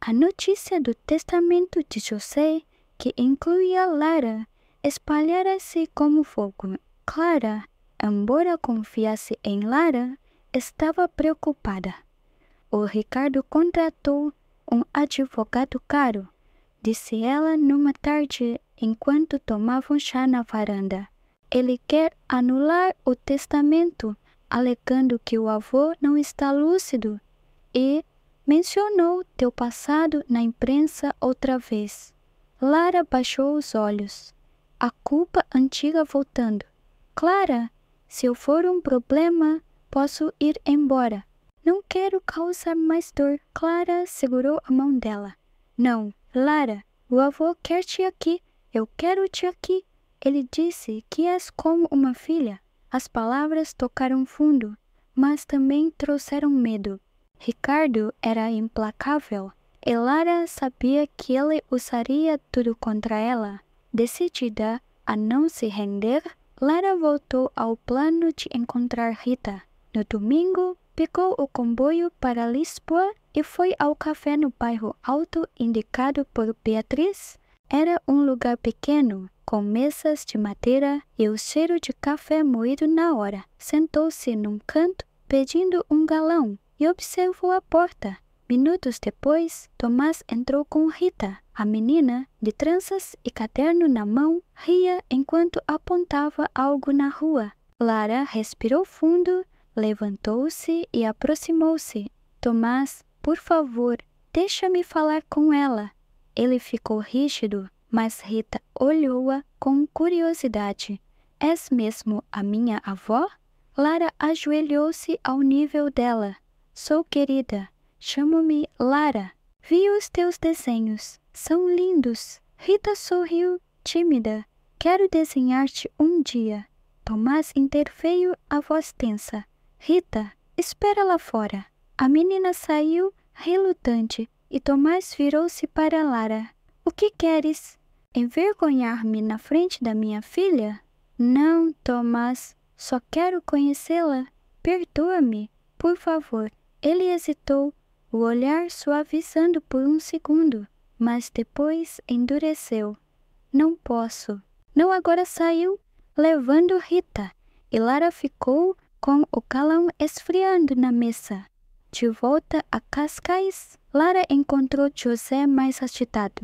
A notícia do testamento de José, que incluía Lara, espalhara-se como fogo. Clara, embora confiasse em Lara, estava preocupada. O Ricardo contratou um advogado caro, disse ela numa tarde enquanto tomavam chá na varanda. Ele quer anular o testamento, alegando que o avô não está lúcido e mencionou teu passado na imprensa outra vez. Lara baixou os olhos. A culpa antiga voltando. Clara, se eu for um problema, posso ir embora. Não quero causar mais dor. Clara segurou a mão dela. Não, Lara, o avô quer te aqui. Eu quero te aqui. Ele disse que és como uma filha. As palavras tocaram fundo, mas também trouxeram medo. Ricardo era implacável e Lara sabia que ele usaria tudo contra ela. Decidida a não se render, Lara voltou ao plano de encontrar Rita. No domingo, pegou o comboio para Lisboa e foi ao café no bairro Alto indicado por Beatriz. Era um lugar pequeno, com mesas de madeira e o cheiro de café moído na hora. Sentou-se num canto, pedindo um galão, e observou a porta. Minutos depois, Tomás entrou com Rita. A menina, de tranças e caderno na mão, ria enquanto apontava algo na rua. Lara respirou fundo, levantou-se e aproximou-se. Tomás, por favor, deixa-me falar com ela. Ele ficou rígido, mas Rita olhou-a com curiosidade. És mesmo a minha avó? Lara ajoelhou-se ao nível dela. Sou querida. Chamo-me Lara. Vi os teus desenhos. São lindos. Rita sorriu, tímida. Quero desenhar-te um dia. Tomás interveio, a voz tensa. Rita, espera lá fora. A menina saiu, relutante, e Tomás virou-se para Lara. O que queres? Envergonhar-me na frente da minha filha? Não, Tomás. Só quero conhecê-la. Perdoa-me, por favor. Ele hesitou, o olhar suavizando por um segundo, mas depois endureceu. Não posso. Não agora saiu, levando Rita, e Lara ficou com o galão esfriando na mesa. De volta a Cascais, Lara encontrou José mais agitado.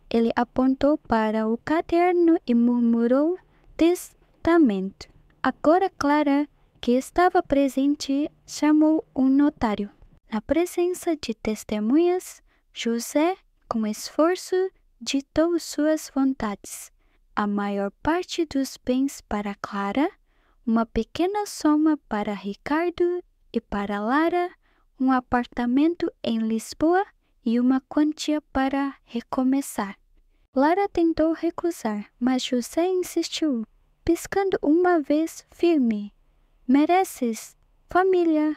Ele apontou para o caderno e murmurou testamento. Agora Clara, que estava presente, chamou um notário. Na presença de testemunhas, José, com esforço, ditou suas vontades. A maior parte dos bens para Clara, uma pequena soma para Ricardo e para Lara, um apartamento em Lisboa e uma quantia para recomeçar. Lara tentou recusar, mas José insistiu, piscando uma vez firme. Mereces, família.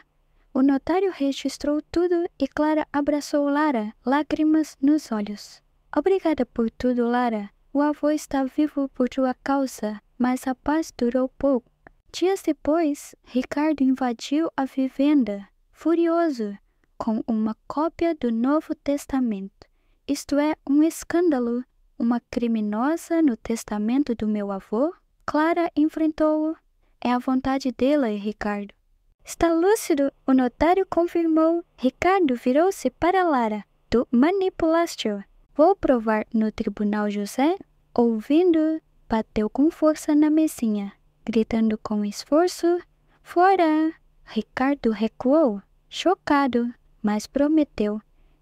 O notário registrou tudo e Clara abraçou Lara, lágrimas nos olhos. Obrigada por tudo, Lara. O avô está vivo por tua causa, mas a paz durou pouco. Dias depois, Ricardo invadiu a vivenda, furioso, com uma cópia do Novo Testamento. Isto é um escândalo. Uma criminosa no testamento do meu avô? Clara enfrentou-o. É a vontade dele, Ricardo. Está lúcido, o notário confirmou. Ricardo virou-se para Lara. Tu manipulaste-o. Vou provar no tribunal, José. Ouvindo, bateu com força na mesinha, gritando com esforço: Fora! Ricardo recuou, chocado, mas prometeu: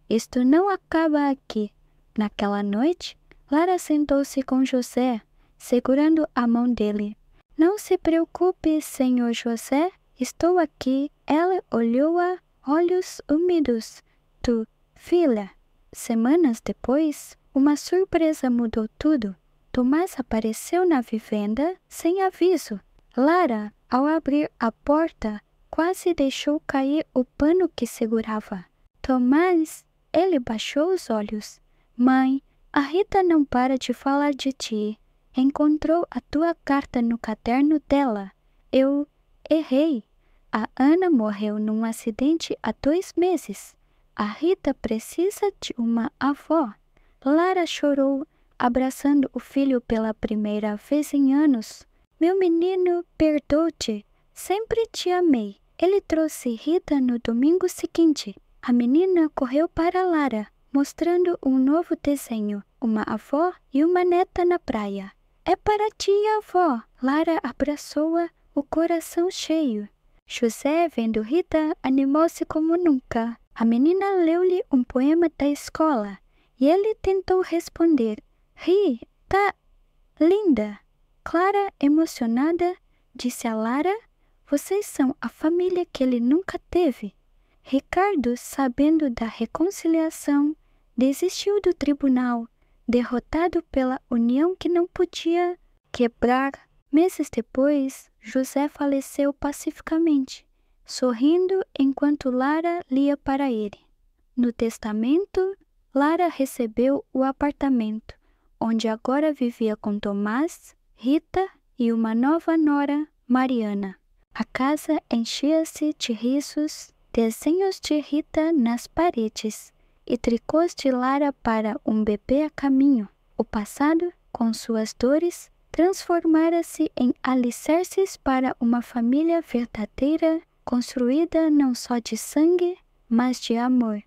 Isto não acaba aqui. Naquela noite, Lara sentou-se com José, segurando a mão dele. Não se preocupe, senhor José, estou aqui. Ela olhou-a, olhos úmidos. Tu, filha. Semanas depois, uma surpresa mudou tudo. Tomás apareceu na vivenda sem aviso. Lara, ao abrir a porta, quase deixou cair o pano que segurava. Tomás, ele baixou os olhos. Mãe, a Rita não para de falar de ti. Encontrou a tua carta no caderno dela. Eu errei. A Ana morreu num acidente há 2 meses. A Rita precisa de uma avó. Lara chorou, abraçando o filho pela primeira vez em anos. Meu menino, perdoe-te. Sempre te amei. Ele trouxe Rita no domingo seguinte. A menina correu para Lara, mostrando um novo desenho, uma avó e uma neta na praia. É para ti, avó. Lara abraçou-a, o coração cheio. José, vendo Rita, animou-se como nunca. A menina leu-lhe um poema da escola e ele tentou responder. Rita, linda. Clara, emocionada, disse a Lara: Vocês são a família que ele nunca teve. Ricardo, sabendo da reconciliação, desistiu do tribunal, derrotado pela união que não podia quebrar. Meses depois, José faleceu pacificamente, sorrindo enquanto Lara lia para ele. No testamento, Lara recebeu o apartamento, onde agora vivia com Tomás, Rita e uma nova nora, Mariana. A casa enchia-se de risos, desenhos de Rita nas paredes e tricôs de Lara para um bebê a caminho. O passado, com suas dores, transformara-se em alicerces para uma família verdadeira, construída não só de sangue, mas de amor.